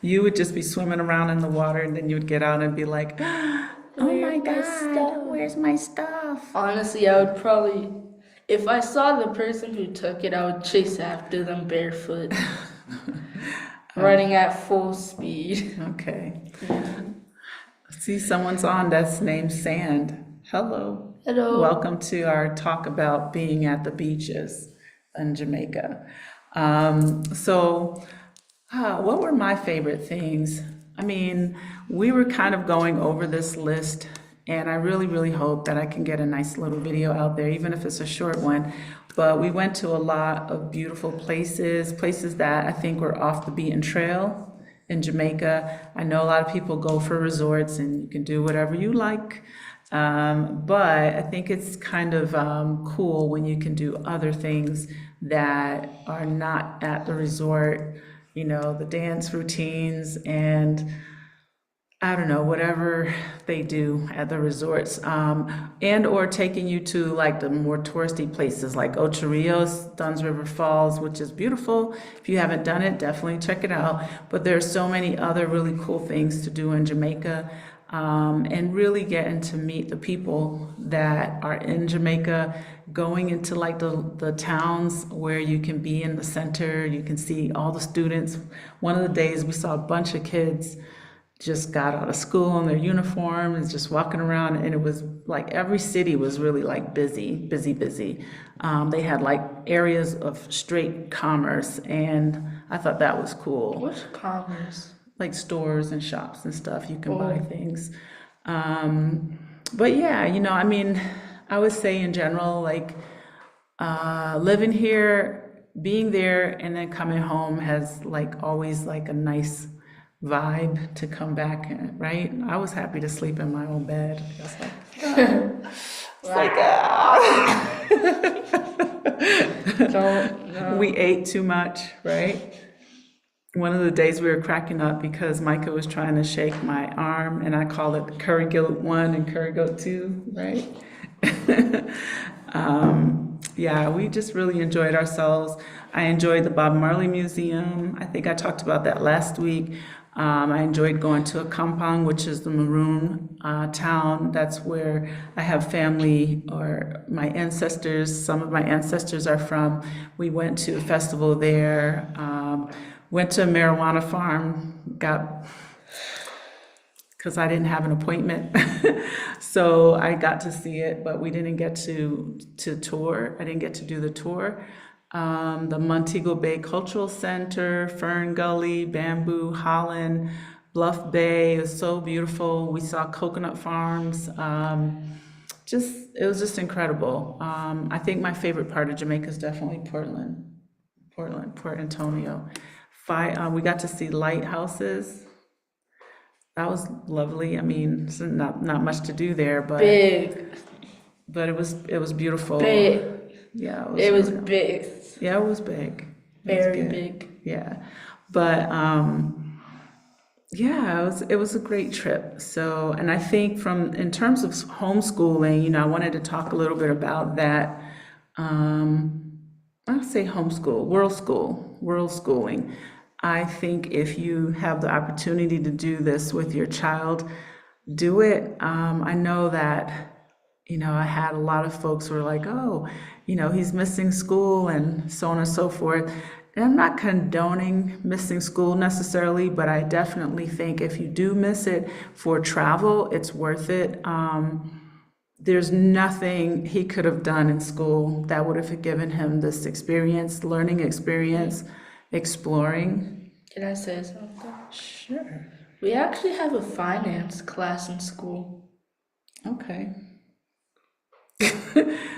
You would just be swimming around in the water, and then you would get out and be like, oh my God, where's my stuff? Honestly, I would probably, if I saw the person who took it, I would chase after them barefoot, running at full speed. Okay. See, someone's on that's named Sand. Hello. Hello. Welcome to our talk about being at the beaches in Jamaica. What were my favorite things? I mean, we were kind of going over this list, and I really, really hope that I can get a nice little video out there, even if it's a short one. But we went to a lot of beautiful places that I think were off the beaten trail in Jamaica. I know a lot of people go for resorts, and you can do whatever you like. But I think it's kind of cool when you can do other things that are not at the resort, the dance routines and I don't know, whatever they do at the resorts, and or taking you to like the more touristy places like Ocho Rios, Dunn's River Falls, which is beautiful. If you haven't done it, definitely check it out. But there's so many other really cool things to do in Jamaica. And really getting to meet the people that are in Jamaica, going into like the towns where you can be in the center, you can see all the students. One of the days we saw a bunch of kids just got out of school in their uniform and just walking around, and it was like every city was really like busy. They had like areas of straight commerce, and I thought that was cool. What's commerce? Like stores and shops and stuff, you can buy things. But yeah, I mean, I would say in general, like living here, being there, and then coming home has like always like a nice vibe to come back in, right? I was happy to sleep in my own bed. We ate too much, right? one of the days we were cracking up because Micah was trying to shake my arm, and I call it curry goat 1 and curry goat 2, right? Yeah, we just really enjoyed ourselves. I enjoyed the Bob Marley Museum. I think I talked about that last week. I enjoyed going to a compound, which is the Maroon town. That's where I have family, or my ancestors, some of my ancestors are from. We went to a festival there, went to a marijuana farm, because I didn't have an appointment. So I got to see it, but we didn't get to tour. I didn't get to do the tour. The Montego Bay Cultural Center, Fern Gully, Bamboo, Holland, Bluff Bay. It was so beautiful. We saw coconut farms. It was just incredible. I think my favorite part of Jamaica is definitely Port Antonio. We got to see lighthouses. That was lovely. I mean, it's not much to do there, but Big. But it was beautiful. Big. Yeah, It was big. Yeah, it was big. Very big. Yeah, but yeah, it was a great trip. So, and I think in terms of homeschooling, I wanted to talk a little bit about that. I'll say homeschool, world schooling. I think if you have the opportunity to do this with your child, do it. I know that, I had a lot of folks who were like, oh, he's missing school and so on and so forth. And I'm not condoning missing school necessarily, but I definitely think if you do miss it for travel, it's worth it. There's nothing he could have done in school that would have given him this experience, learning experience, exploring. Can I say something? Sure. We actually have a finance class in school. Okay.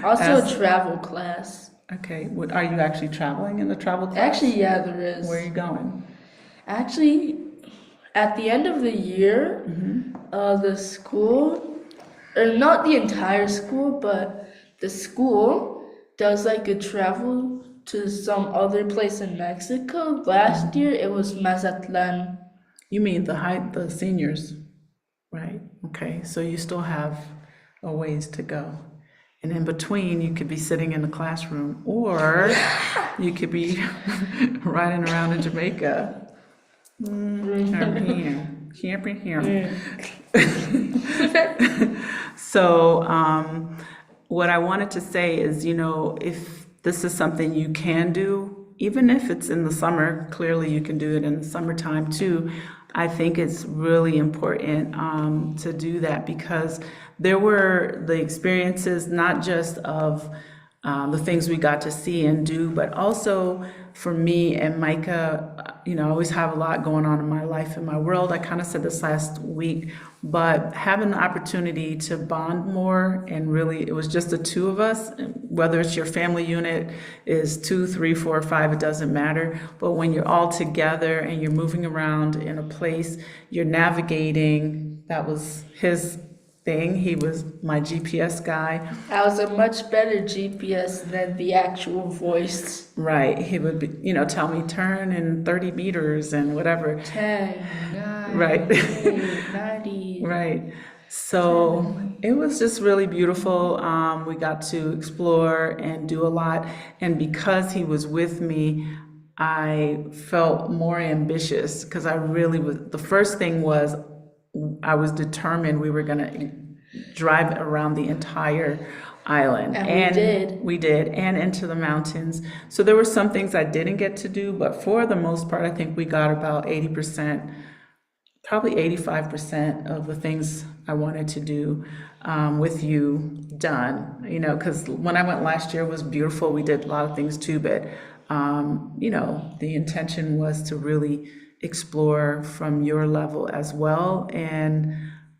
Also a travel class. Okay. Are you actually traveling in the travel class? Actually, yeah, there is. Where are you going? Actually, at the end of the year, the school, or not the entire school, but the school does like a travel to some other place in Mexico. Last year, it was Mazatlan. You mean the seniors, right? Okay, so you still have a ways to go. And in between, you could be sitting in the classroom, or you could be riding around in Jamaica. Camping here. So, what I wanted to say is, if this is something you can do, even if it's in the summer, clearly you can do it in the summertime too. I think it's really important to do that, because there were the experiences, not just of the things we got to see and do, but also for me and Micah, I always have a lot going on in my life and my world. I kind of said this last week, but having the opportunity to bond more, and really it was just the two of us, whether it's your family unit is 2, 3, 4, 5, it doesn't matter. But when you're all together and you're moving around in a place, you're navigating, that was his thing. He was my GPS guy. I was a much better GPS than the actual voice. Right. He would be, tell me turn in 30 meters and whatever. 10, 9, right. 8, 90. Right. So it was just really beautiful. We got to explore and do a lot. And because he was with me, I felt more ambitious, because I really was. The first thing was, I was determined we were going to drive around the entire island. And we did, and into the mountains. So there were some things I didn't get to do, but for the most part, I think we got about 80%, probably 85% of the things I wanted to do with you done. Because when I went last year, it was beautiful. We did a lot of things too, but the intention was to really explore from your level as well. And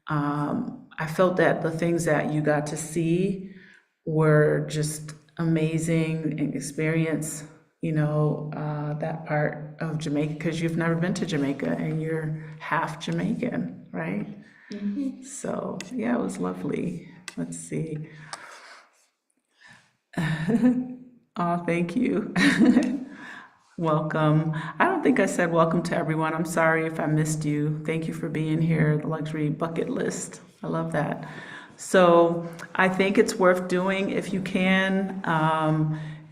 I felt that the things that you got to see were just amazing and experience, that part of Jamaica, because you've never been to Jamaica and you're half Jamaican, right? Mm-hmm. So yeah, it was lovely. Let's see. Oh, thank you. Welcome. I don't think I said welcome to everyone. I'm sorry if I missed you. Thank you for being here. The luxury bucket list. I love that. So I think it's worth doing if you can,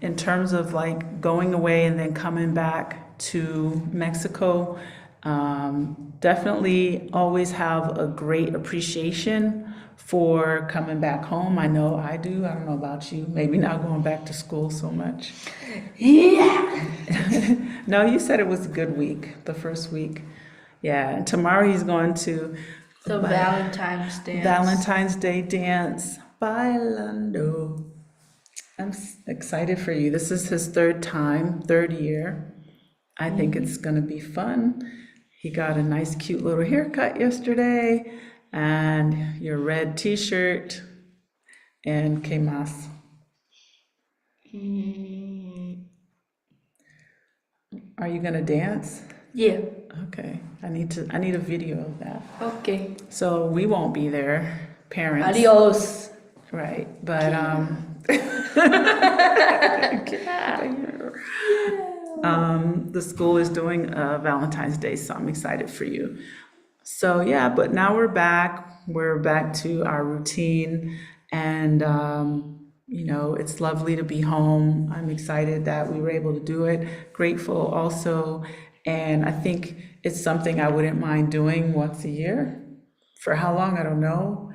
in terms of like going away and then coming back to Mexico. Definitely always have a great appreciation for coming back home. I know I do. I don't know about you. Maybe not going back to school so much. Yeah. No, you said it was a good week, the first week. Yeah, and tomorrow he's going to The Valentine's dance. Valentine's Day dance. Bailando. Excited for you. This is his third year. I think it's gonna be fun. He got a nice, cute little haircut yesterday, and your red t-shirt, and ¿qué más? Are you gonna dance? Yeah. Okay, I need a video of that. Okay. So we won't be there, parents. Adios. Right, but get out of here. The school is doing Valentine's Day, so I'm excited for you. So yeah, but now we're back. We're back to our routine, and it's lovely to be home. I'm excited that we were able to do it. Grateful also, and I think it's something I wouldn't mind doing once a year. For how long, I don't know.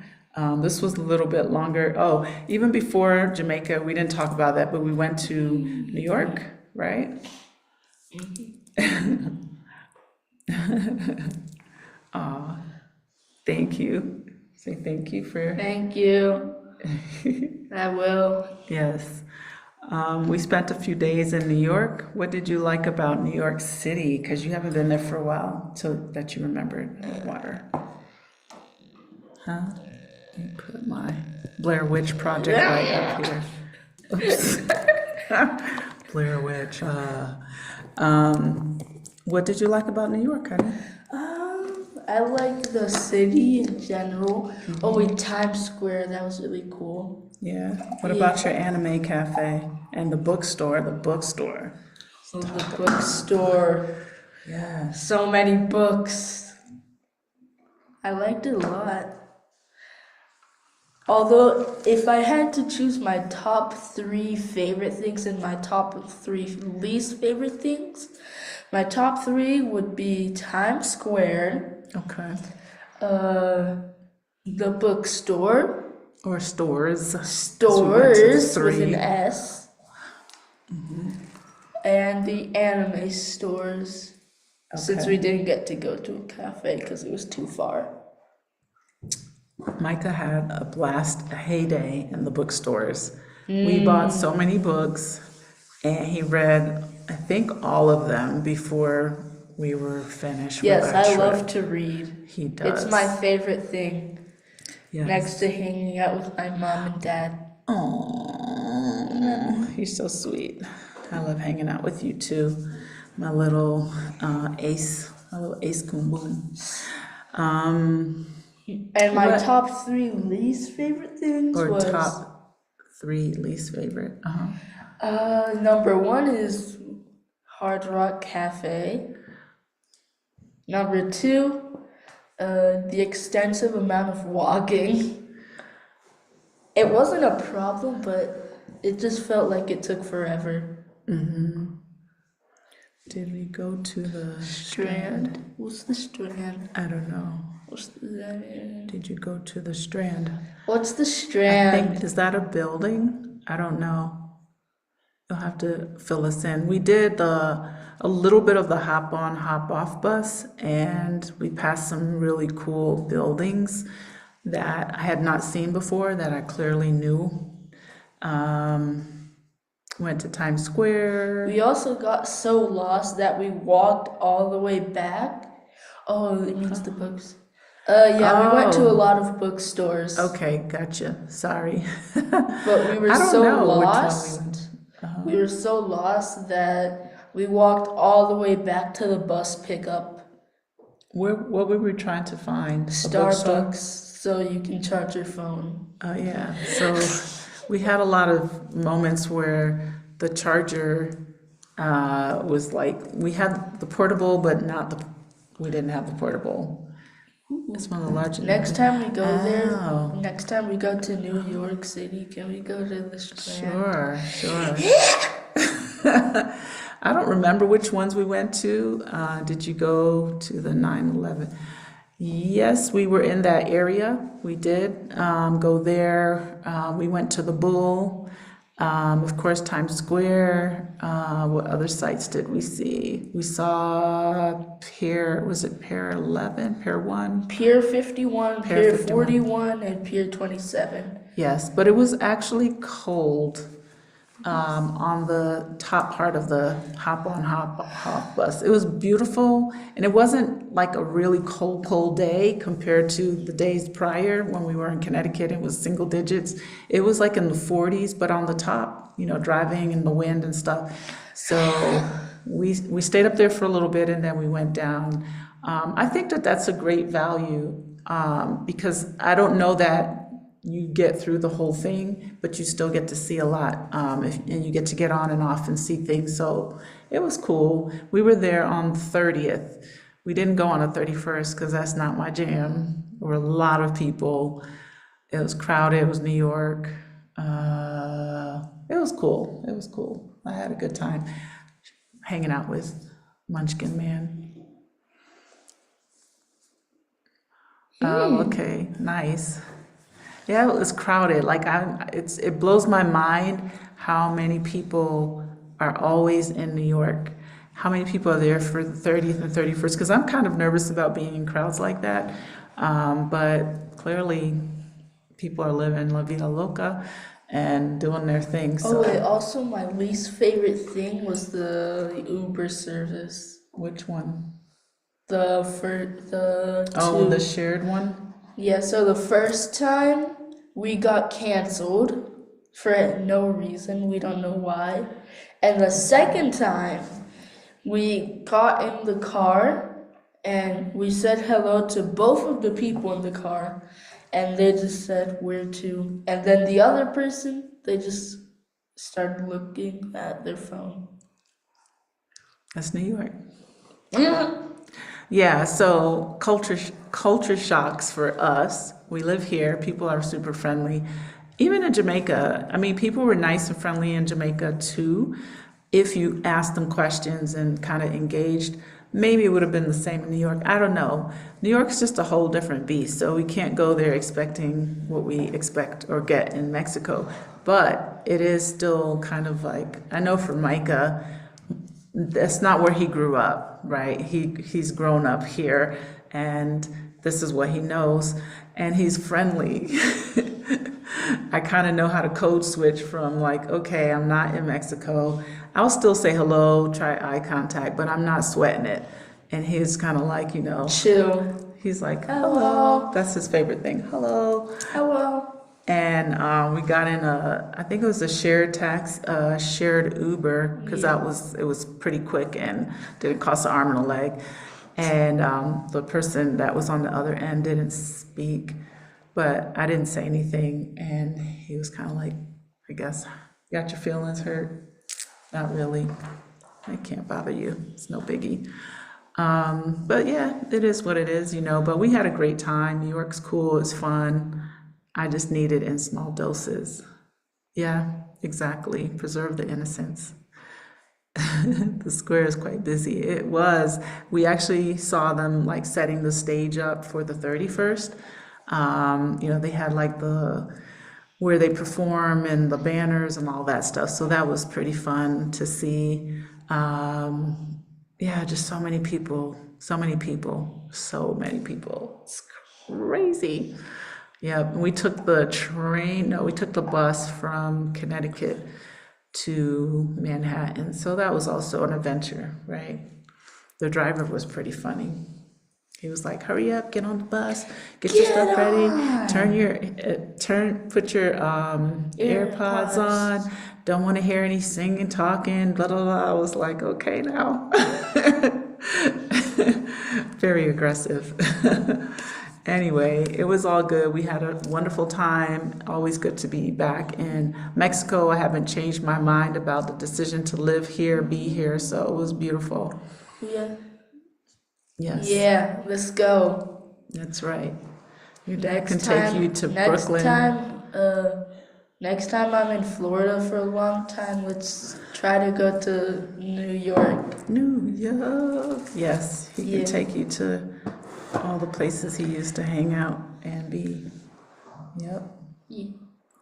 This was a little bit longer. Oh, even before Jamaica, we didn't talk about that, but we went to New York, right? Aw, thank you. Say thank you for, Thank you. I will. yes. We spent a few days in New York. What did you like about New York City? Because you haven't been there for a while, so that you remembered water. Huh? Let me put my Blair Witch Project right up here. Oops. Blair Witch. What did you like about New York, honey? I liked the city in general. Oh, in Times Square, that was really cool. Yeah. What about your anime cafe and the bookstore? The bookstore. So the bookstore, Yeah. so many books. I liked it a lot. Although, if I had to choose my top 3 favorite things and my top 3 least favorite things, my top 3 would be Times Square, Okay. the bookstore, Or stores. stores with an 3. S, and the anime stores, since Okay. we didn't get to go to a cafe because it was too far. Micah had a blast, a heyday in the bookstores. We bought so many books, and he read, I think, all of them before we were finished Yes, with our I trip. love to read. He does. It's my favorite thing, Yes. next to hanging out with my mom and dad. Aww, you're so sweet. I love hanging out with you too, my little ace, coon boom. And my What- top 3 least favorite things Or was top 3 least favorite. number 1 is Hard Rock Cafe. Number 2, the extensive amount of walking. It wasn't a problem, but it just felt like it took forever. Did we go to the Strand. What's the Strand? I don't know. What's the Did you go to the Strand? What's the I Strand? think, is that a building? I don't know. You'll have to fill us in. We did a little bit of the hop on, hop off bus, and we passed some really cool buildings that I had not seen before that I clearly knew. Went to Times Square. We also got so lost that we walked all the way back. Oh, it means the books. Yeah, we went to a lot of bookstores. Okay, gotcha. Sorry. But we were I don't so know which one we lost. went. We were so lost that we walked all the way back to the bus pickup. What were we trying to find? A bookstore? Starbucks, so you can charge your phone. Oh, yeah. So we had a lot of moments where the charger Was like, we had the portable, but we didn't have the portable. It's one of the largest. Next time we go there, Oh. next time we go to New York City, can we go to the Strand? Sure. I don't remember which ones we went to. Did you go to the 9/11? Yes, we were in that area. We did go there. We went to the Bull. Of course, Times Square. What other sites did we see? We saw Pier, was it Pier 11, Pier 1? Pier 51, Pier Pier 51. 41, and Pier 27. Yes, but it was actually cold on the top part of the hop on, hop off bus. It was beautiful, and it wasn't like a really cold day compared to the days prior when we were in Connecticut. It was single digits. It was like in the 40s, but on the top, driving in the wind and stuff. So we stayed up there for a little bit, and then we went down. I think that's a great value because I don't know that you get through the whole thing, but you still get to see a lot, and you get to get on and off and see things. So it was cool. We were there on the 30th. We didn't go on the 31st because that's not my jam. There were a lot of people. It was crowded. It was New York. It was cool. It was cool. I had a good time hanging out with Munchkin Man. Oh, okay, nice. Yeah, it was crowded. Like it blows my mind how many people are always in New York. How many people are there for the 30th and 31st? Because I'm kind of nervous about being in crowds like that. But clearly, people are living La Vida Loca and doing their thing. So. Oh, wait, also my least favorite thing was the Uber service. Which one? The the shared one? Yeah, so the first time we got canceled for no reason, we don't know why. And the second time we got in the car and we said hello to both of the people in the car, and they just said where to. And then the other person, they just started looking at their phone. That's New York. Yeah, so culture shocks for us. We live here. People are super friendly. Even in Jamaica, I mean, people were nice and friendly in Jamaica too. If you asked them questions and kind of engaged, maybe it would have been the same in New York. I don't know. New York's just a whole different beast, so we can't go there expecting what we expect or get in Mexico. But it is still kind of like, I know for Micah, that's not where he grew up, right? He's grown up here, and this is what he knows, and he's friendly. I kind of know how to code switch from like, okay, I'm not in Mexico. I'll still say hello, try eye contact, but I'm not sweating it. And he's kind of like, chill. He's like, hello. That's his favorite thing. Hello. Hello. And we got in I think it was a shared Uber, because it was pretty quick and didn't cost an arm and a leg. And the person that was on the other end didn't speak, but I didn't say anything. And he was kind of like, I guess, got your feelings hurt? Not really. I can't bother you. It's no biggie. But yeah, it is what it is, but we had a great time. New York's cool. It's fun. I just need it in small doses. Yeah, exactly. Preserve the innocence. The square is quite busy. It was. We actually saw them like setting the stage up for the 31st. They had like where they perform and the banners and all that stuff. So that was pretty fun to see. Just so many people. It's crazy. Yeah, we took the bus from Connecticut to Manhattan. So that was also an adventure, right? The driver was pretty funny. He was like, hurry up, get on the bus, get your stuff ready, put your AirPods on, don't want to hear any singing, talking, blah, blah, blah. I was like, okay now. Very aggressive. Anyway, it was all good. We had a wonderful time. Always good to be back in Mexico. I haven't changed my mind about the decision to live here, be here, so it was beautiful. Yeah. Yes, Yeah, let's go. that's right. Your dad can take you to Brooklyn. Next time I'm in Florida for a long time, let's try to go to New York. New York. Yes, he Yeah. can take you to all the places he used to hang out and be. Yep, Yeah.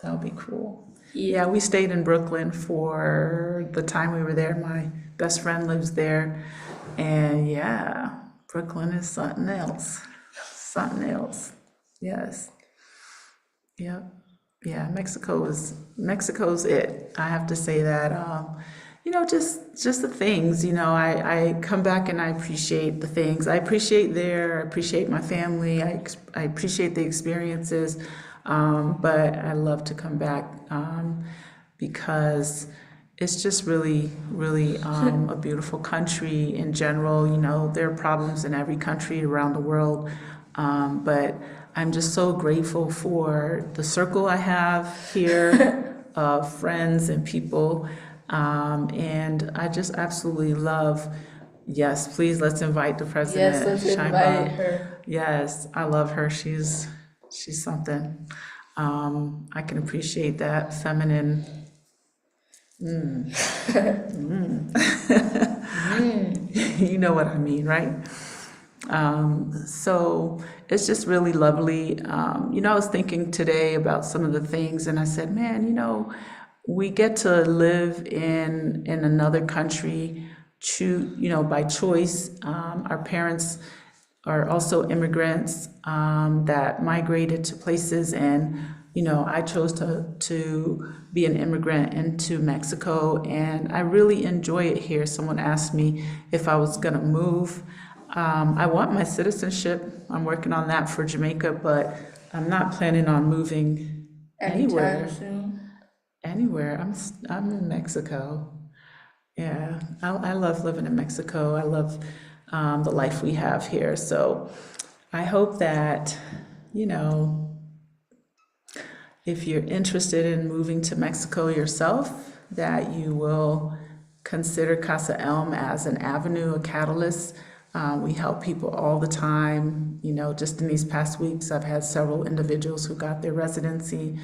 that would be cool. Yeah. Yeah, we stayed in Brooklyn for the time we were there. My best friend lives there. And yeah, Brooklyn is something else. Something else. Yes. Yep. Yeah, Mexico's it. I have to say that. Just the things. I come back and I appreciate the things. I appreciate my family. I appreciate the experiences. But I love to come back because it's just really, really a beautiful country in general. There are problems in every country around the world, but I'm just so grateful for the circle I have here of friends and people. And I just absolutely love, yes, please let's invite the president. Yes, let's Shine invite Bob. her. Yes, I love her. She's something. I can appreciate that feminine. You know what I mean, right? So it's just really lovely. I was thinking today about some of the things, and I said, man, we get to live in another country, by choice. Our parents are also immigrants that migrated to places, and I chose to be an immigrant into Mexico, and I really enjoy it here. Someone asked me if I was gonna move. I want my citizenship. I'm working on that for Jamaica, but I'm not planning on moving anywhere. Anytime soon. Anywhere. I'm in Mexico. Yeah, I love living in Mexico. I love the life we have here. So I hope that, if you're interested in moving to Mexico yourself, that you will consider Casa Elm as an avenue, a catalyst. We help people all the time. Just in these past weeks, I've had several individuals who got their residency,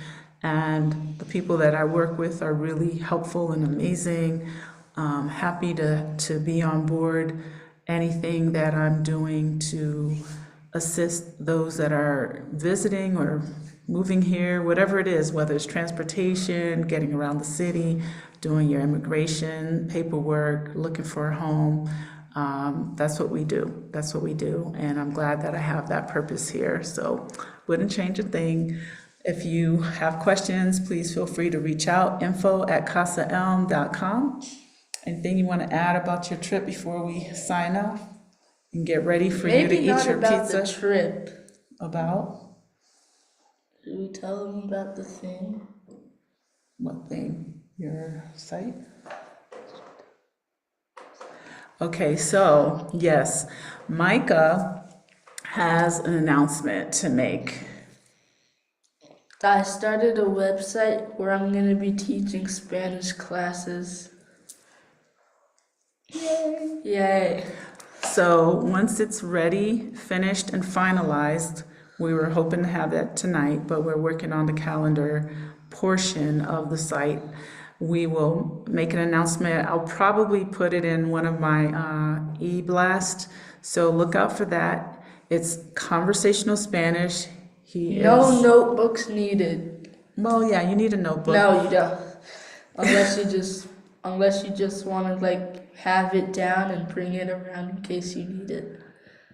and the people that I work with are really helpful and amazing. Happy to be on board anything that I'm doing to assist those that are visiting or moving here, whatever it is, whether it's transportation, getting around the city, doing your immigration paperwork, looking for a home. That's what we do. That's what we do. And I'm glad that I have that purpose here. So wouldn't change a thing. If you have questions, please feel free to reach out, info@casaelm.com. Anything you want to add about your trip before we sign off and get ready for you to Maybe eat not your about pizza? the trip. About Should we tell them about the thing? what thing? Your site? Okay, so yes, Micah has an announcement to make. I started a website where I'm going to be teaching Spanish classes. Yay! Yay! So once it's ready, finished, and finalized, we were hoping to have that tonight, but we're working on the calendar portion of the site. We will make an announcement. I'll probably put it in one of my e-blasts, so look out for that. It's conversational Spanish. No notebooks needed. Well, yeah, you need a notebook. No, you don't. Unless you just want to have it down and bring it around in case you need it.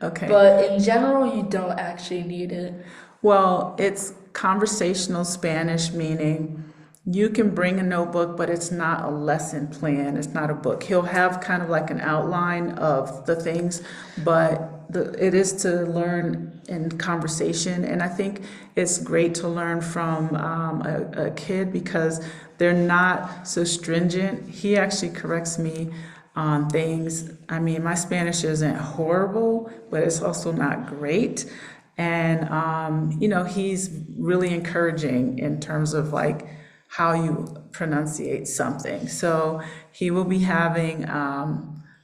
Okay. But in general, you don't actually need it. Well, it's conversational Spanish, meaning you can bring a notebook, but it's not a lesson plan. It's not a book. He'll have kind of like an outline of the things, but it is to learn in conversation. And I think it's great to learn from a kid because they're not so stringent. He actually corrects me on things. I mean, my Spanish isn't horrible, but it's also not great. And, he's really encouraging in terms of like how you pronunciate something. So he will be having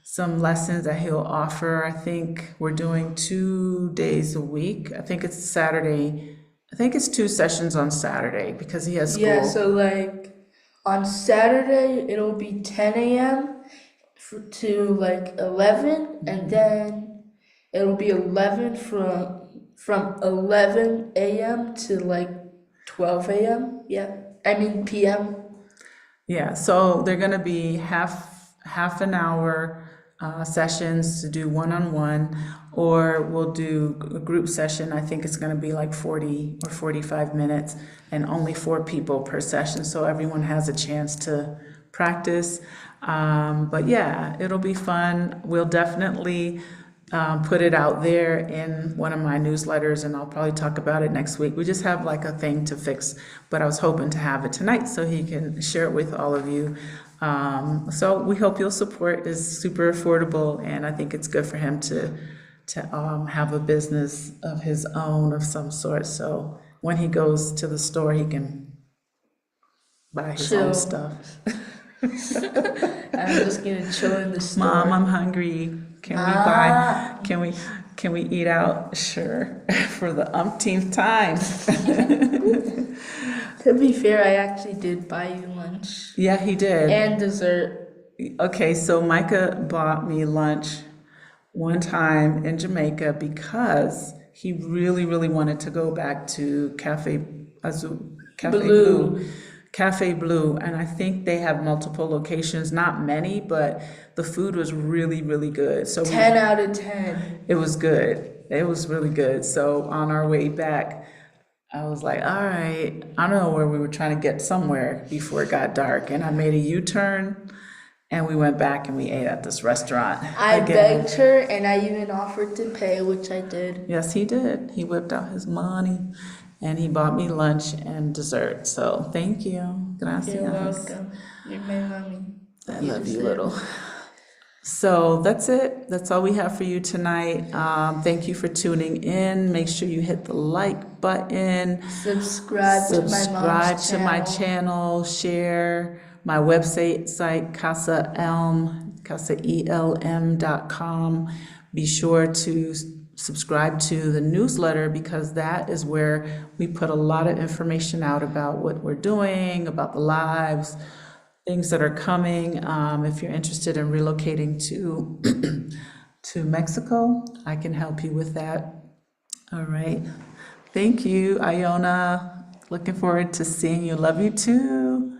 some lessons that he'll offer. I think we're doing 2 days a week. I think it's Saturday. I think it's 2 sessions on Saturday because he has Yeah, school. so like on Saturday it'll be 10 a.m. To like 11, and then it'll be 11 from 11 a.m. to like 12 a.m. Yeah, I mean p.m. Yeah, so they're gonna be half an hour sessions to do one-on-one, or we'll do a group session. I think it's gonna be like 40 or 45 minutes and only 4 people per session, so everyone has a chance to practice. But yeah, it'll be fun. We'll definitely put it out there in one of my newsletters, and I'll probably talk about it next week. We just have like a thing to fix, but I was hoping to have it tonight so he can share it with all of you. So we hope you'll support. It's super affordable, and I think it's good for him to have a business of his own of some sort. So when he goes to the store, he can buy his own Chill. stuff. I'm just gonna chill in the store. Mom, I'm hungry. Can we buy? Can we eat out? Sure, for the umpteenth time. To be fair, I actually did buy you lunch Yeah, he did. and dessert. Okay, so Micah bought me lunch one time in Jamaica because he really, really wanted to go back to Cafe Blue. Cafe Blue, and I think they have multiple locations, not many, but the food was really, really good. So 10 out of 10. it was good. It was really good. So on our way back, I was like, all right, I don't know where we were trying to get somewhere before it got dark, and I made a U-turn, and we went back and we ate at this restaurant. I again. begged her and I even offered to pay, which I did. Yes, he did. He whipped out his money, and he bought me lunch and dessert. So thank you. Gracias. You're welcome. You're my mommy. I love you, little. So that's it. That's all we have for you tonight. Thank you for tuning in. Make sure you hit the like button. Subscribe to my mom's channel. Share my website casaelm.com. Be sure to subscribe to the newsletter because that is where we put a lot of information out about what we're doing, about the lives, things that are coming. If you're interested in relocating to to Mexico, I can help you with that. All right. Thank you, Iona. Looking forward to seeing you. Love you too.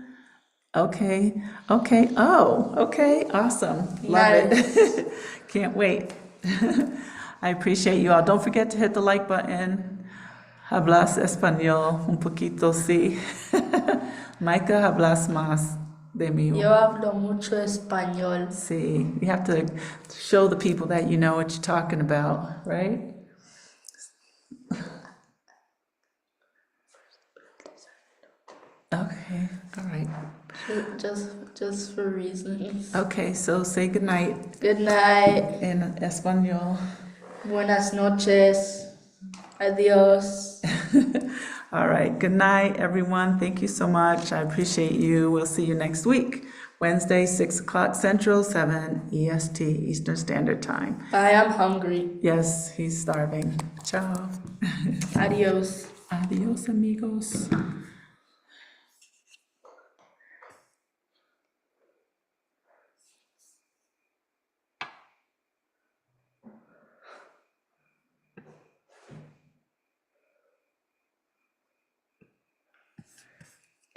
Okay. Oh, okay. Awesome. Love it. Can't wait. I appreciate you all. Don't forget to hit the like button. Hablas español un poquito, sí. Micah, hablas más de mí. Yo hablo mucho español. Sí, you have to show the people that you know what you're talking about, right? Okay, all right. Just for reasons. Okay, so say good night Good night. in español. Buenas noches. Adios. All right, good night, everyone. Thank you so much. I appreciate you. We'll see you next week. Wednesday, 6 o'clock Central, 7 EST, Eastern Standard Time. Bye, I'm hungry. Yes, he's starving. Ciao. Adios. Adios, amigos.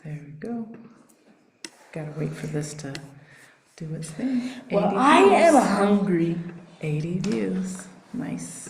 There we go. Gotta wait for this to do its thing. Well, 80 I am views. hungry. 80 views. Nice.